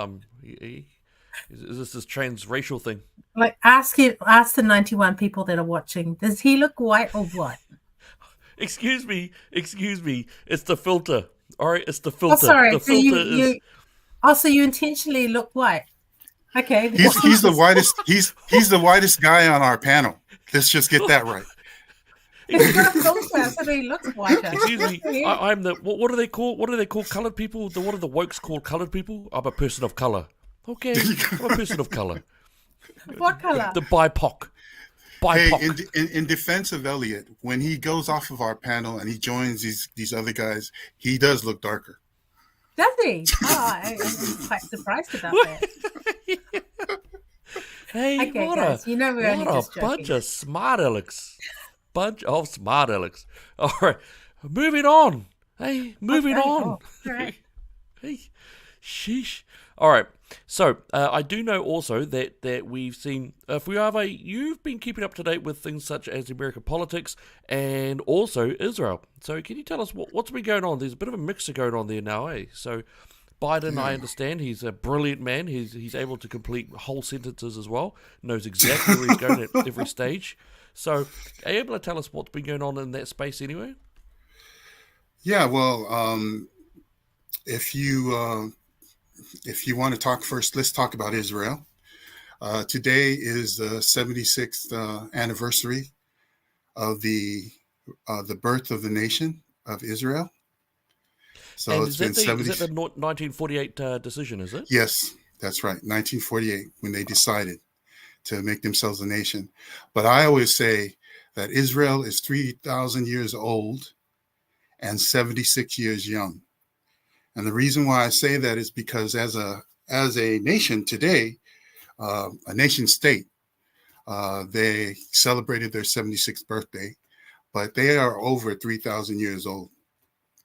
is this transracial thing? Like ask the 91 people that are watching. Does he look white or what? Excuse me. It's the filter. All right, it's the filter. Oh, sorry. The So filter you so you intentionally look white. Okay. He's the whitest. He's the whitest guy on our panel. Let's just get that right. He's got a filter, so he looks whiter. Excuse me. I'm the what do they call colored people? What are the wokes called colored people? I'm a person of color. Okay, I'm a person of color. What color? The BIPOC. Hey, in defense of Elliot, when he goes off of our panel and he joins these other guys, he does look darker. Does he? Oh, I'm quite surprised about that. Hey, okay, what guys, we're only just joking. Bunch of smart alecks. Bunch of smart alecks. All right, moving on. Hey, moving on. Oh, all right. Hey, sheesh. All right. So I do know also that we've seen, you've been keeping up to date with things such as American politics and also Israel. So can you tell us what's been going on? There's a bit of a mixer going on there now, eh? So Biden, I understand, he's a brilliant man. He's able to complete whole sentences as well. Knows exactly where he's going at every stage. So are you able to tell us what's been going on in that space anyway? Yeah, well, if you want to talk first, let's talk about Israel. Today is the 76th anniversary of the birth of the nation of Israel. So and it's been 70. Is that the 1948 decision, is it? Yes, that's right. 1948, when they decided to make themselves a nation. But I always say that Israel is 3,000 years old and 76 years young. And the reason why I say that is because as a nation today, a nation state, they celebrated their 76th birthday, but they are over 3,000 years old.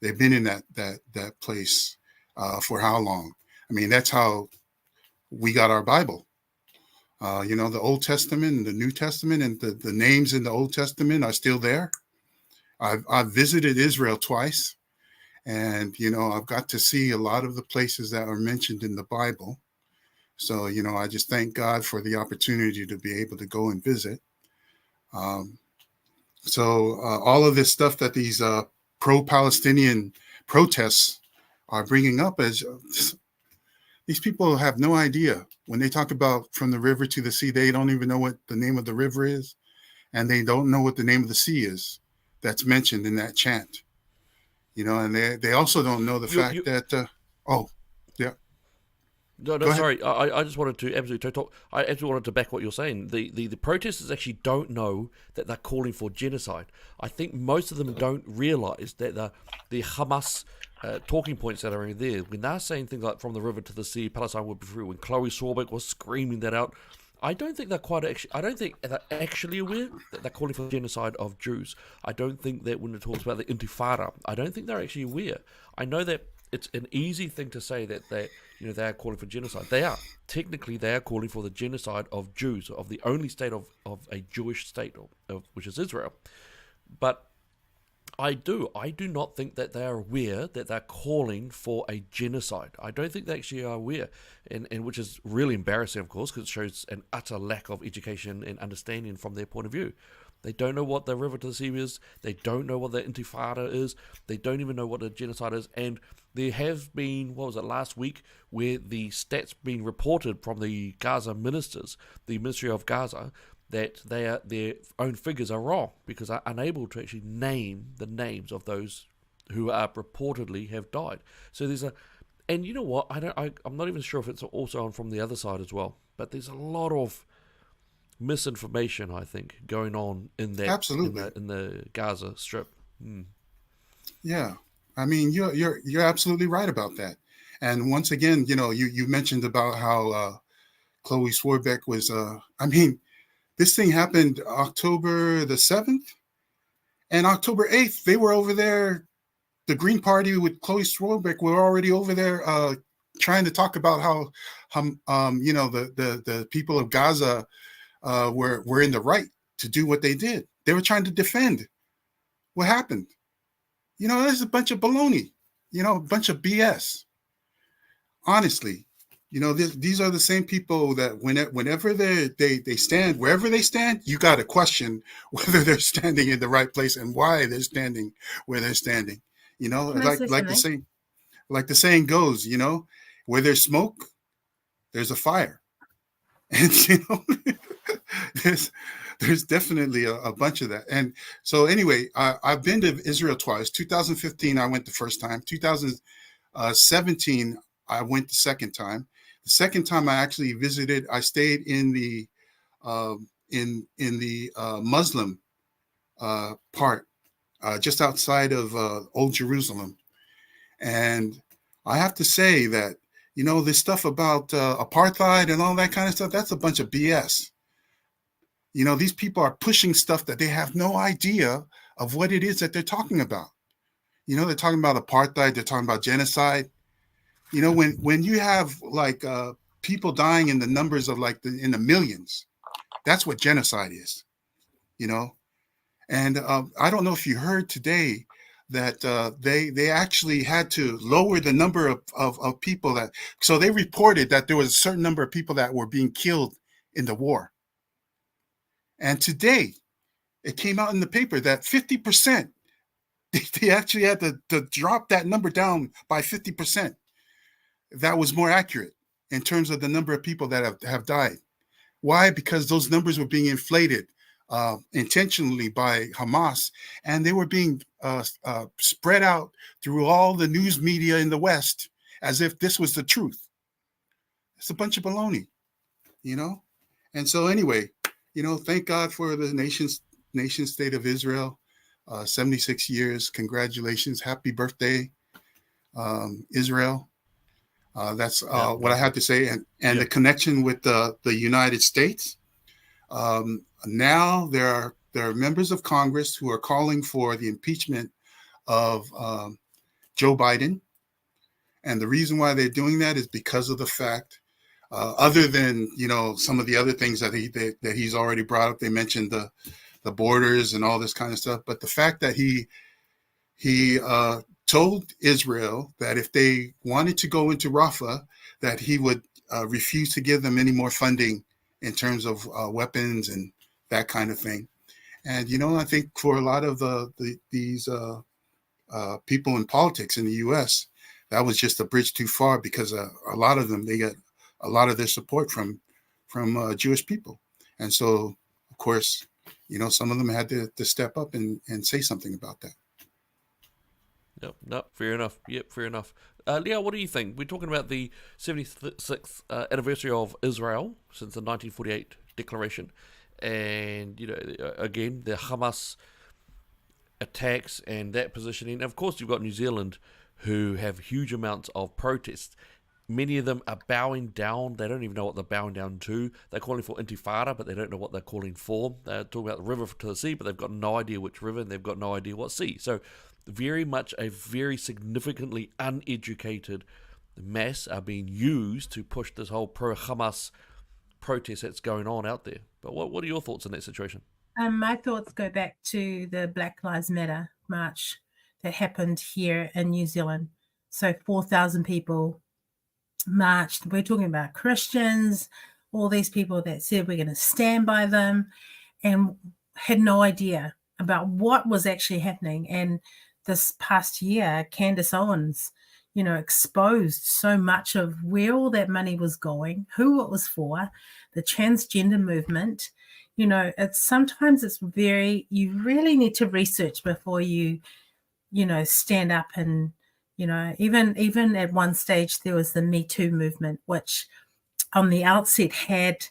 They've been in that place for how long? I mean, that's how we got our Bible. The Old Testament and the New Testament, and the names in the Old Testament are still there. I've visited Israel twice. And, I've got to see a lot of the places that are mentioned in the Bible. So, I just thank God for the opportunity to be able to go and visit. So all of this stuff that these pro-Palestinian protests are bringing up is these people have no idea. When they talk about from the river to the sea, they don't even know what the name of the river is. And they don't know what the name of the sea is that's mentioned in that chant. And they also don't know the fact that, yeah. No, sorry. I just wanted to I absolutely wanted to back what you're saying. The protesters actually don't know that they're calling for genocide. I think most of them don't realise that the Hamas talking points that are in there, when they're saying things like from the river to the sea, Palestine will be free, when Chloe Sorbeck was screaming that out, I don't think they're actually aware that they're calling for genocide of Jews. I don't think that when it talks about the Intifada, I don't think they're actually aware. I know that it's an easy thing to say that they are calling for genocide. They are. Technically, they are calling for the genocide of Jews, of the only state of a Jewish state, which is Israel. But I do not think that they are aware that they're calling for a genocide. I don't think they actually are aware, and which is really embarrassing, of course, because it shows an utter lack of education and understanding from their point of view. They don't know what the river to the sea is. They don't know what the intifada is. They don't even know what the genocide is. And there have been, what was it, last week, where the stats being reported from the Gaza ministers, the Ministry of Gaza, that their own figures are wrong because they're unable to actually name the names of those who are reportedly have died. So there's and you know what? I'm not even sure if it's also on from the other side as well. But there's a lot of misinformation, I think, going on in that Absolutely. in the Gaza Strip. Yeah, I mean, you're absolutely right about that. And once again, you mentioned about how Chloe Swarbeck was. I mean, this thing happened October the 7th, and October 8th they were over there. The Green Party with Chloe Swarbeck were already over there trying to talk about how the people of Gaza were in the right to do what they did. They were trying to defend what happened. There's a bunch of baloney, a bunch of BS. Honestly, these are the same people that whenever they stand, wherever they stand, you got to question whether they're standing in the right place and why they're standing where they're standing. Like the saying goes, where there's smoke, there's a fire. And there's definitely a bunch of that. And so anyway, I've been to Israel twice. 2015 I went the first time. 2017 I went the second time. The second time I actually visited, I stayed in the Muslim part, just outside of Old Jerusalem. And I have to say that, this stuff about apartheid and all that kind of stuff, that's a bunch of BS. These people are pushing stuff that they have no idea of what it is that they're talking about. They're talking about apartheid, they're talking about genocide. When you have like people dying in the numbers of in the millions, that's what genocide is. And I don't know if you heard today that they actually had to lower the number of people so they reported that there was a certain number of people that were being killed in the war. And today it came out in the paper that 50%, they actually had to drop that number down by 50%. That was more accurate in terms of the number of people that have died. Why? Because those numbers were being inflated intentionally by Hamas, and they were being spread out through all the news media in the West as if this was the truth. It's a bunch of baloney, And so anyway, thank God for the nation state of Israel. 76 years. Congratulations. Happy birthday, Israel. That's what I had to say. And the connection with the United States. Now there are members of Congress who are calling for the impeachment of Joe Biden. And the reason why they're doing that is because of the fact, other than, some of the other things that he's already brought up. They mentioned the borders and all this kind of stuff. But the fact that he told Israel that if they wanted to go into Rafah, that he would refuse to give them any more funding in terms of weapons and that kind of thing. And, I think for a lot of these people in politics in the U.S., that was just a bridge too far because a lot of them, they got a lot of their support from Jewish people. And so, of course, some of them had to step up and say something about that. Yep, no, fair enough. Yep, fair enough. Leo, what do you think? We're talking about the 76th anniversary of Israel since the 1948 declaration. And, again, the Hamas attacks and that positioning. Of course, you've got New Zealand who have huge amounts of protests. Many of them are bowing down. They don't even know what they're bowing down to. They're calling for intifada, but they don't know what they're calling for. They're talking about the river to the sea, but they've got no idea which river, and they've got no idea what sea. So very much a very significantly uneducated mass are being used to push this whole pro-Hamas protest that's going on out there. But what are your thoughts on that situation? My thoughts go back to the Black Lives Matter march that happened here in New Zealand. So 4,000 people marched. We're talking about Christians, all these people that said we're going to stand by them. And had no idea about what was actually happening. And this past year, Candace Owens, exposed so much of where all that money was going, who it was for, the transgender movement. Sometimes it's you really need to research before you stand up and, even at one stage there was the Me Too movement, which on the outset had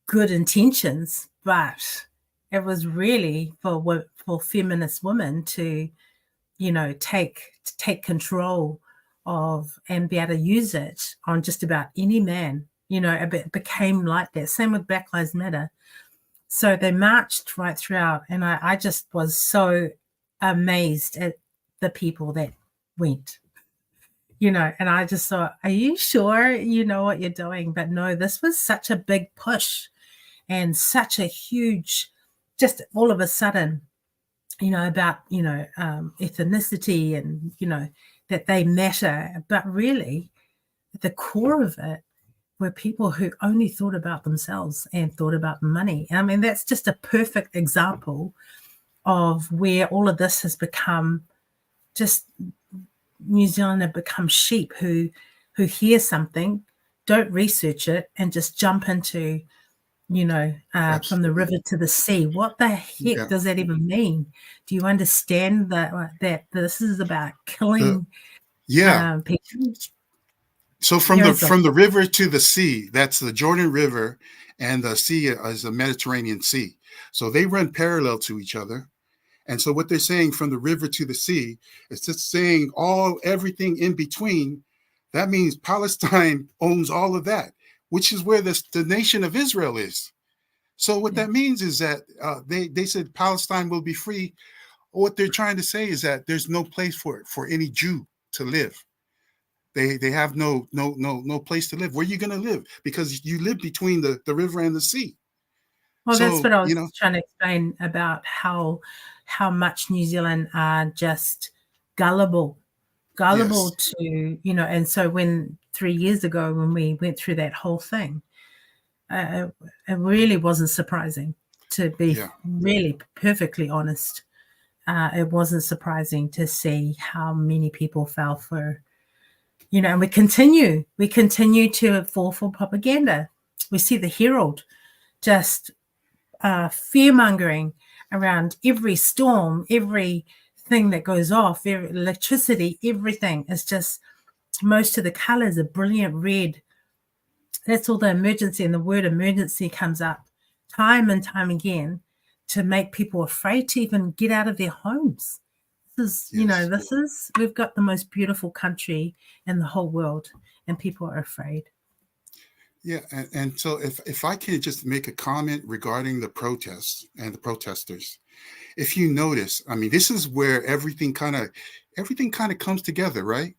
good intentions, but it was really for feminist women to, take control of and be able to use it on just about any man. It became like that. Same with Black Lives Matter. So they marched right throughout, and I just was so amazed at the people that went. And I just thought, are you sure you know what you're doing? But no, this was such a big push and such a huge, just all of a sudden, about, ethnicity and, that they matter. But really, at the core of it were people who only thought about themselves and thought about money. I mean, that's just a perfect example of where all of this has become just New Zealand have become sheep who hear something, don't research it, and just jump into, from the river to the sea. What the heck does that even mean? Do you understand that this is about killing people? So from the river to the sea, that's the Jordan River, and the sea is the Mediterranean Sea. So they run parallel to each other. And so what they're saying from the river to the sea is just saying everything in between. That means Palestine owns all of that, which is where the nation of Israel is. So what that means is that they said Palestine will be free. What they're trying to say is that there's no place for any Jew to live. They have no place to live. Where are you going to live? Because you live between the river and the sea. Well, that's what I was trying to explain about how much New Zealand are just gullible to, and so when 3 years ago when we went through that whole thing, it really wasn't surprising, to be really perfectly honest. It wasn't surprising to see how many people fell for, and we continue to fall for propaganda. We see the Herald just fear-mongering around every storm, everything that goes off, electricity, everything is just, most of the colors are brilliant red. That's all the emergency, and the word emergency comes up time and time again to make people afraid to even get out of their homes. This is, we've got the most beautiful country in the whole world, and people are afraid. Yeah, and so if I can just make a comment regarding the protests and the protesters, if you notice, I mean, this is where everything kind of comes together, right?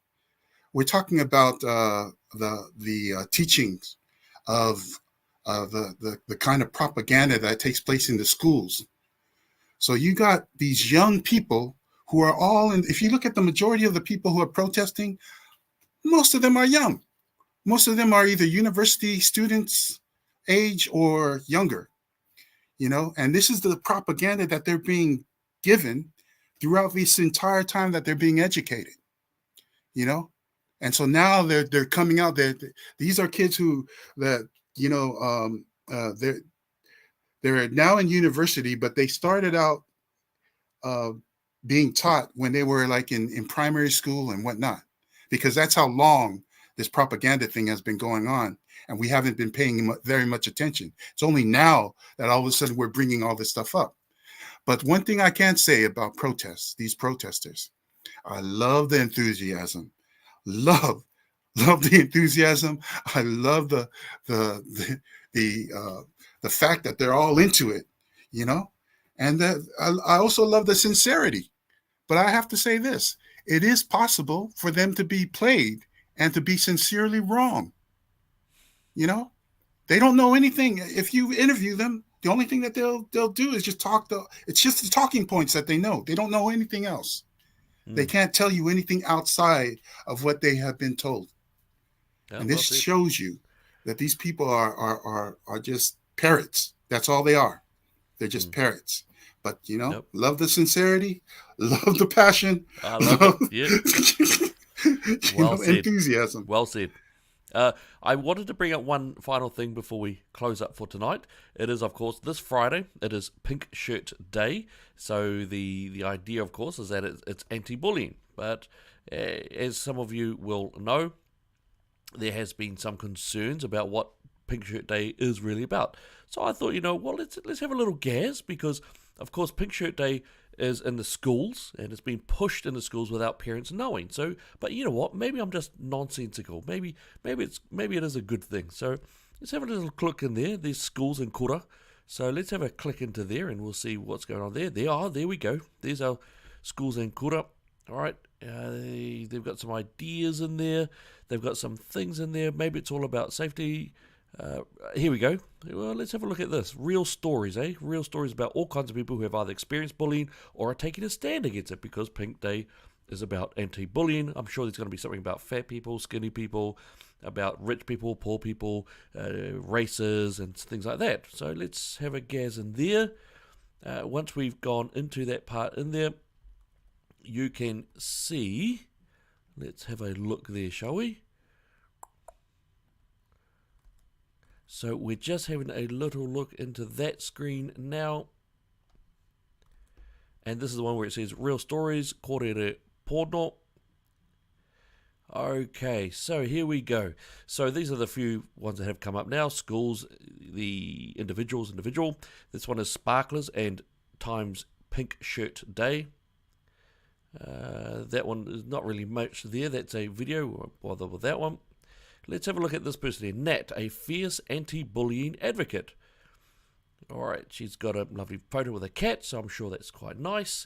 We're talking about the teachings of the kind of propaganda that takes place in the schools. So you got these young people who are all in. If you look at the majority of the people who are protesting, most of them are young. Most of them are either university students age or younger, and this is the propaganda that they're being given throughout this entire time that they're being educated, and so now they're coming out. These are kids they're now in university, but they started out being taught when they were like in primary school and whatnot, because that's how long this propaganda thing has been going on, and we haven't been paying very much attention. It's only now that all of a sudden we're bringing all this stuff up. But one thing I can say about these protesters, I love the enthusiasm. Love the enthusiasm. I love the fact that they're all into it, and that I also love the sincerity. But I have to say this: it is possible for them to be played and to be sincerely wrong. They don't know anything. If you interview them, the only thing that they'll do is just talk. It's just the talking points that they know. They don't know anything else. They can't tell you anything outside of what they have been told. And this shows you that these people are just parrots. That's all they are. They're just parrots. But, you know, love the sincerity, love the passion. I love it. Yeah. Well said. Enthusiasm. Well said. I wanted to bring up one final thing before we close up for tonight. It is, of course, this Friday. It is Pink Shirt Day. So the idea, of course, is that it's anti-bullying. But as some of you will know, there has been some concerns about what Pink Shirt Day is really about. So I thought, let's have a little gas, because, of course, Pink Shirt Day is in the schools, and it's been pushed in the schools without parents knowing. So, but you know what? Maybe I'm just nonsensical. Maybe it is a good thing. So let's have a little click in there. There's schools in Kura. So let's have a click into there, and we'll see what's going on there. There we go. There's our schools in Kura. All right. They've got some ideas in there. They've got some things in there. Maybe it's all about safety. Here we go. Well, let's have a look at this. Real stories, eh? Real stories about all kinds of people who have either experienced bullying or are taking a stand against it, because Pink Day is about anti-bullying. I'm sure there's going to be something about fat people, skinny people, about rich people, poor people, races, and things like that. So let's have a gas in there. Once we've gone into that part in there, you can see. Let's have a look there, shall we? So we're just having a little look into that screen now. And this is the one where it says Real Stories, Korere Porno. Okay, so here we go. So these are the few ones that have come up now. Schools, the individual. This one is Sparklers and Times Pink Shirt Day. That one is not really much there. That's a video. Bother with that one. Let's have a look at this person here. Nat, a fierce anti-bullying advocate. Alright, she's got a lovely photo with a cat, so I'm sure that's quite nice.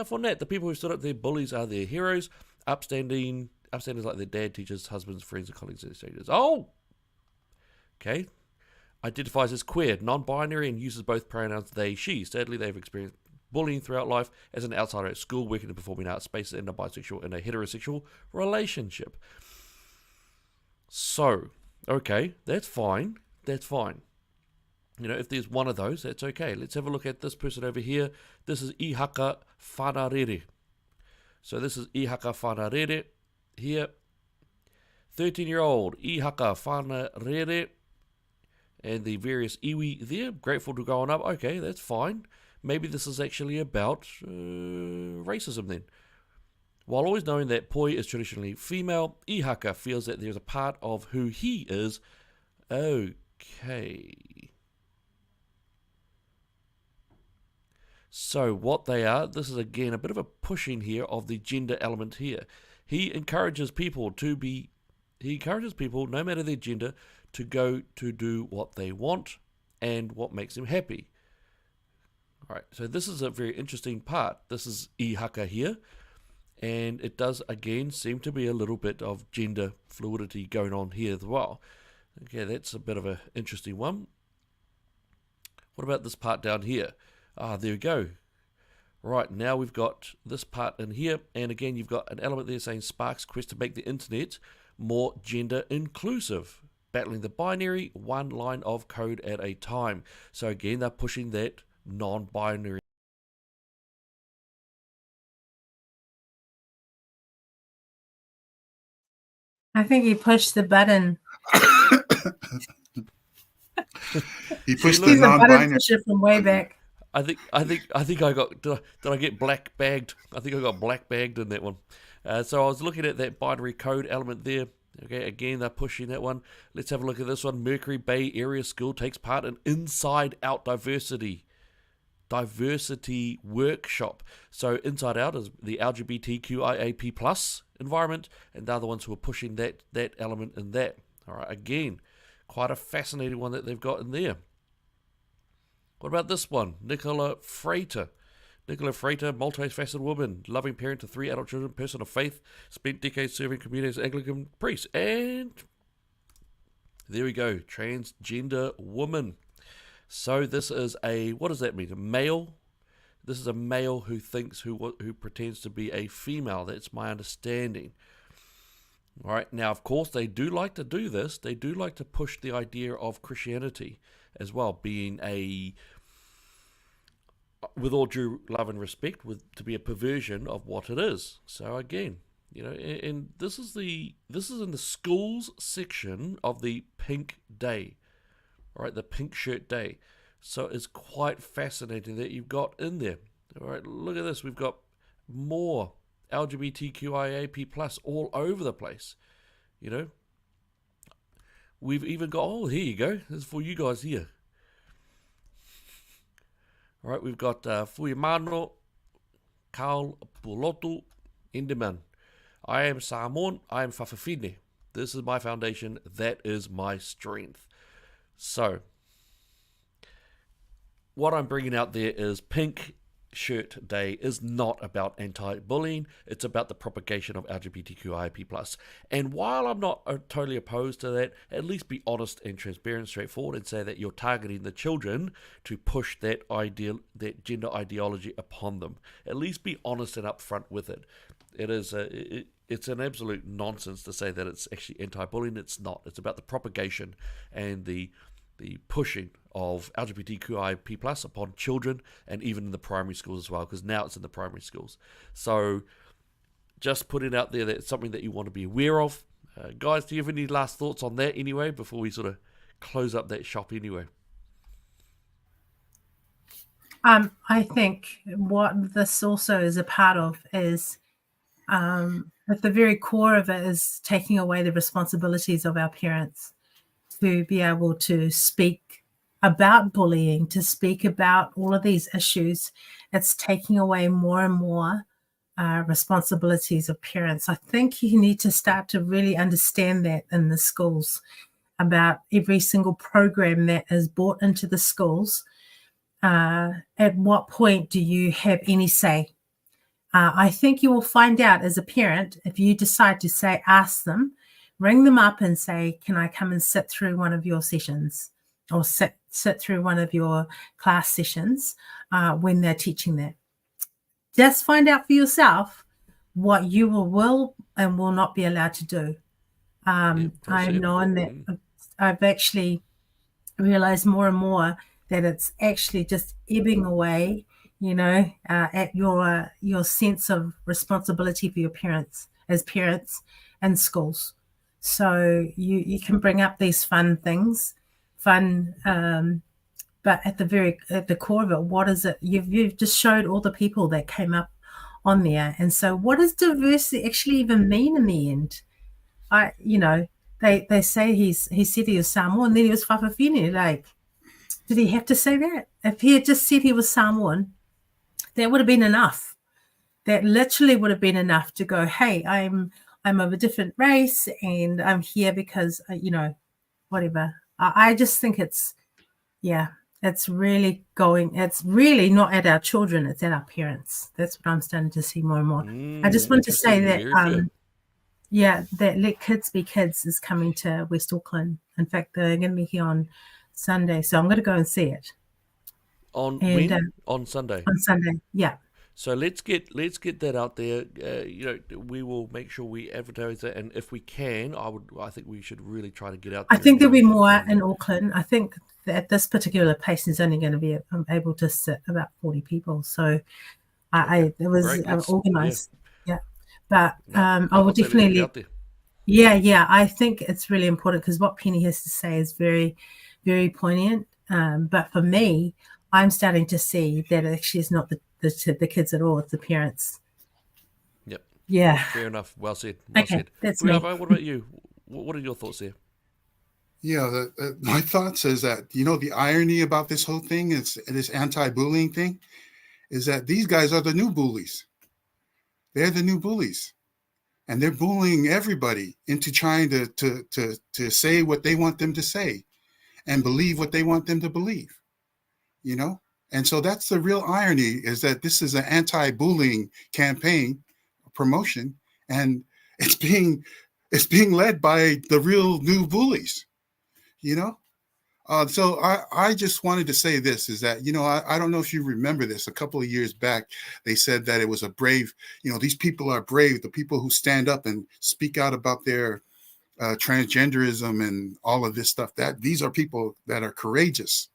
For Nat, the people who stood up to their bullies are their heroes. Upstanders like their dad, teachers, husbands, friends, and colleagues, and strangers. Oh! Okay. Identifies as queer, non-binary, and uses both pronouns they, she. Sadly, they've experienced bullying throughout life as an outsider at school, working in performing arts spaces, and a bisexual in a heterosexual relationship. So, okay, that's fine. That's fine. If there's one of those, that's okay. Let's have a look at this person over here. This is Ihaka Whanarere. So this is Ihaka Whanarere here. 13-year-old Ihaka Whanarere. And the various iwi there. Grateful to go on up. Okay, that's fine. Maybe this is actually about racism then. While always knowing that Poi is traditionally female, Ihaka feels that there's a part of who he is. Okay. So what they are, this is again a bit of a pushing here of the gender element here. He encourages people, no matter their gender, to go to do what they want and what makes them happy. Alright, so this is a very interesting part. This is Ihaka here. And it does, again, seem to be a little bit of gender fluidity going on here as well. Okay, that's a bit of an interesting one. What about this part down here? There we go. Right, now we've got this part in here. And again, you've got an element there saying Sparks quest to make the internet more gender inclusive. Battling the binary, one line of code at a time. So again, they're pushing that non-binary. I think he pushed the button. He pushed the non-binary pusher from way back. I think I got. Did I get black bagged? I think I got black bagged in that one. So I was looking at that binary code element there. Okay, again they're pushing that one. Let's have a look at this one. Mercury Bay Area School takes part in Inside Out Diversity workshop. So Inside Out is the LGBTQIAP plus environment, and they're the ones who are pushing that element in that. All right, again, quite a fascinating one that they've got in there. What about this one? Nicola Freighter, multifaceted woman, loving parent to 3 adult children, person of faith, spent decades serving community as Anglican priest, and there we go, transgender woman. So this is what does that mean? A male? This is a male who pretends to be a female. That's my understanding. All right. Now, of course, they do like to do this. They do like to push the idea of Christianity as well, being with all due love and respect, to be a perversion of what it is. So again, and this is in the schools section of the Pink Day, all right, the Pink Shirt Day. So it's quite fascinating that you've got in there. All right, look at this. We've got more LGBTQIAP plus all over the place. We've even got, here you go. This is for you guys here. All right, we've got Fuimano, Karl Pulotu, Indeman. I am Samoan, I am Whawhawhine. This is my foundation, that is my strength. So, what I'm bringing out there is Pink Shirt Day is not about anti-bullying, it's about the propagation of LGBTQIAP+. And while I'm not totally opposed to that, at least be honest and transparent, straightforward, and say that you're targeting the children to push that gender ideology upon them. At least be honest and upfront with it. It's an absolute nonsense to say that it's actually anti-bullying. It's not. It's about the propagation and the pushing of LGBTQIAP+ upon children, and even in the primary schools as well, because now it's in the primary schools. So just put it out there that it's something that you want to be aware of. Guys, do you have any last thoughts on that anyway, before we sort of close up that shop anyway? I think what this also is a part of is, at the very core of it, is taking away the responsibilities of our parents to be able to speak about bullying, to speak about all of these issues. It's taking away more and more responsibilities of parents. I think you need to start to really understand that in the schools, about every single program that is brought into the schools. At what point do you have any say? I think you will find out as a parent, if you decide to ask them, ring them up and say, can I come and sit through one of your sessions, or sit through one of your class sessions when they're teaching that. Just find out for yourself what you will and will not be allowed to do. I know that I've actually realized more and more that it's actually just ebbing away, at your sense of responsibility for your parents, as parents and schools. So you can bring up these fun things, but at the core of it, what is it? You've just showed all the people that came up on there, and so what does diversity actually even mean in the end? They say he said he was Samoan, then he was Whawhawhine. Like, did he have to say that? If he had just said he was Samoan, that would have been enough. That literally would have been enough to go, hey, I'm of a different race and I'm here because, whatever. I just think it's really not at our children, it's at our parents. That's what I'm starting to see more and more. I just want to say that, that Let Kids Be Kids is coming to West Auckland. In fact, they're going to be here on Sunday, so I'm going to go and see it. On Sunday? On Sunday, yeah. So let's get that out there. We will make sure we advertise it, and if we can, I think we should really try to get out there. I think there'll be more in Auckland. I think that this particular place is only going to be able to sit about 40 people. So it was organised. Yeah. But I will definitely. Yeah. I think it's really important because what Penny has to say is very, very poignant. But for me, I'm starting to see that it actually is not the kids at all, it's the parents. Yep. Yeah. Fair enough. Well said. That's me. What about you? What are your thoughts there? Yeah, my thoughts is that, the irony about this whole thing, is this anti-bullying thing, is that these guys are the new bullies. They're the new bullies. And they're bullying everybody into trying to say what they want them to say and believe what they want them to believe, And so that's the real irony, is that this is an anti-bullying campaign promotion, and it's being led by the real new bullies, So I just wanted to say this, is that, I don't know if you remember this, a couple of years back, they said that it was a brave, these people are brave, the people who stand up and speak out about their transgenderism and all of this stuff, that these are people that are courageous,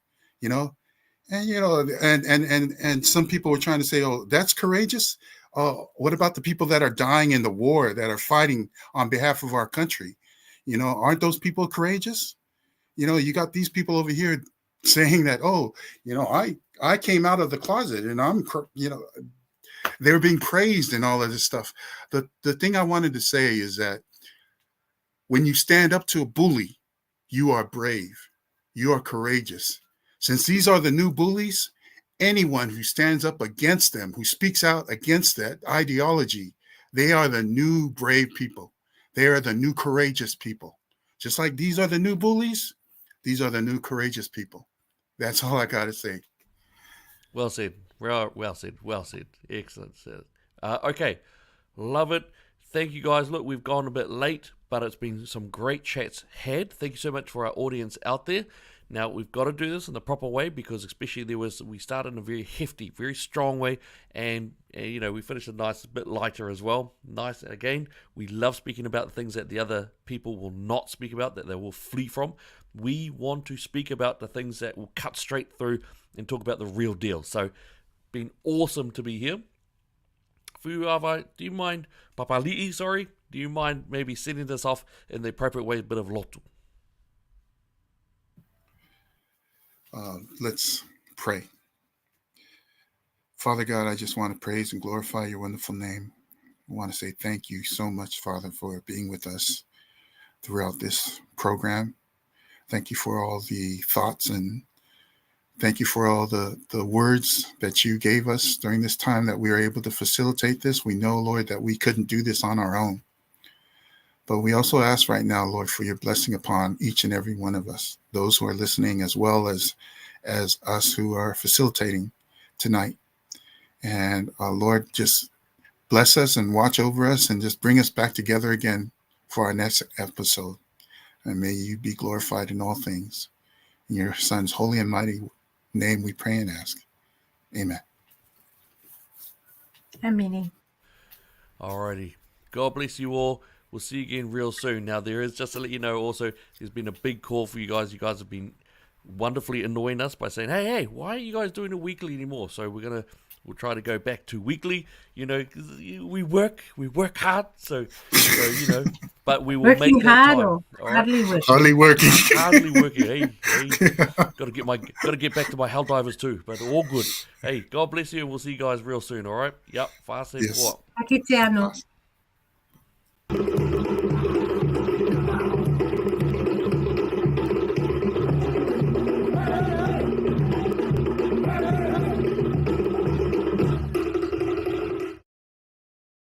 And and some people were trying to say, oh, that's courageous. What about the people that are dying in the war, that are fighting on behalf of our country? Aren't those people courageous? You got these people over here saying that, oh, I came out of the closet and I'm, they were being praised and all of this stuff. The thing I wanted to say is that when you stand up to a bully, you are brave. You are courageous. Since these are the new bullies, anyone who stands up against them, who speaks out against that ideology, they are the new brave people. They are the new courageous people. Just like these are the new bullies, these are the new courageous people. That's all I got to say. Well said. Well said. Well said. Excellent. Okay. Love it. Thank you guys. Look, we've gone a bit late, but it's been some great chats had. Thank you so much for our audience out there. Now, we've got to do this in the proper way because especially we started in a very hefty, very strong way, and we finished a nice bit lighter as well. Nice. Again, we love speaking about the things that the other people will not speak about, that they will flee from. We want to speak about the things that will cut straight through and talk about the real deal. So, been awesome to be here. Fuava, do you mind, Papali'i, sorry, do you mind maybe setting this off in the appropriate way, a bit of lotu? Let's pray. Father God, I just want to praise and glorify your wonderful name. I want to say thank you so much, Father, for being with us throughout this program. Thank you for all the thoughts and thank you for all the words that you gave us during this time that we were able to facilitate this. We know, Lord, that we couldn't do this on our own. But we also ask right now, Lord, for your blessing upon each and every one of us, those who are listening as well as us who are facilitating tonight. And Lord, just bless us and watch over us and just bring us back together again for our next episode. And may you be glorified in all things. In your Son's holy and mighty name we pray and ask. Amen. Amen. Alrighty. God bless you all. We'll see you again real soon. Now, there is, just to let you know also, there's been a big call for you guys. You guys have been wonderfully annoying us by saying, hey, why are you guys doing it weekly anymore? So we'll try to go back to weekly. Cause we work hard. So but we will working make that hard time. Or hardly working. Hardly working. Hardly working. Hey. Got to get back to my hell divers too. But all good. Hey, God bless you, and we'll see you guys real soon. All right. Yep. Fast and Yes. what? Ake te ano.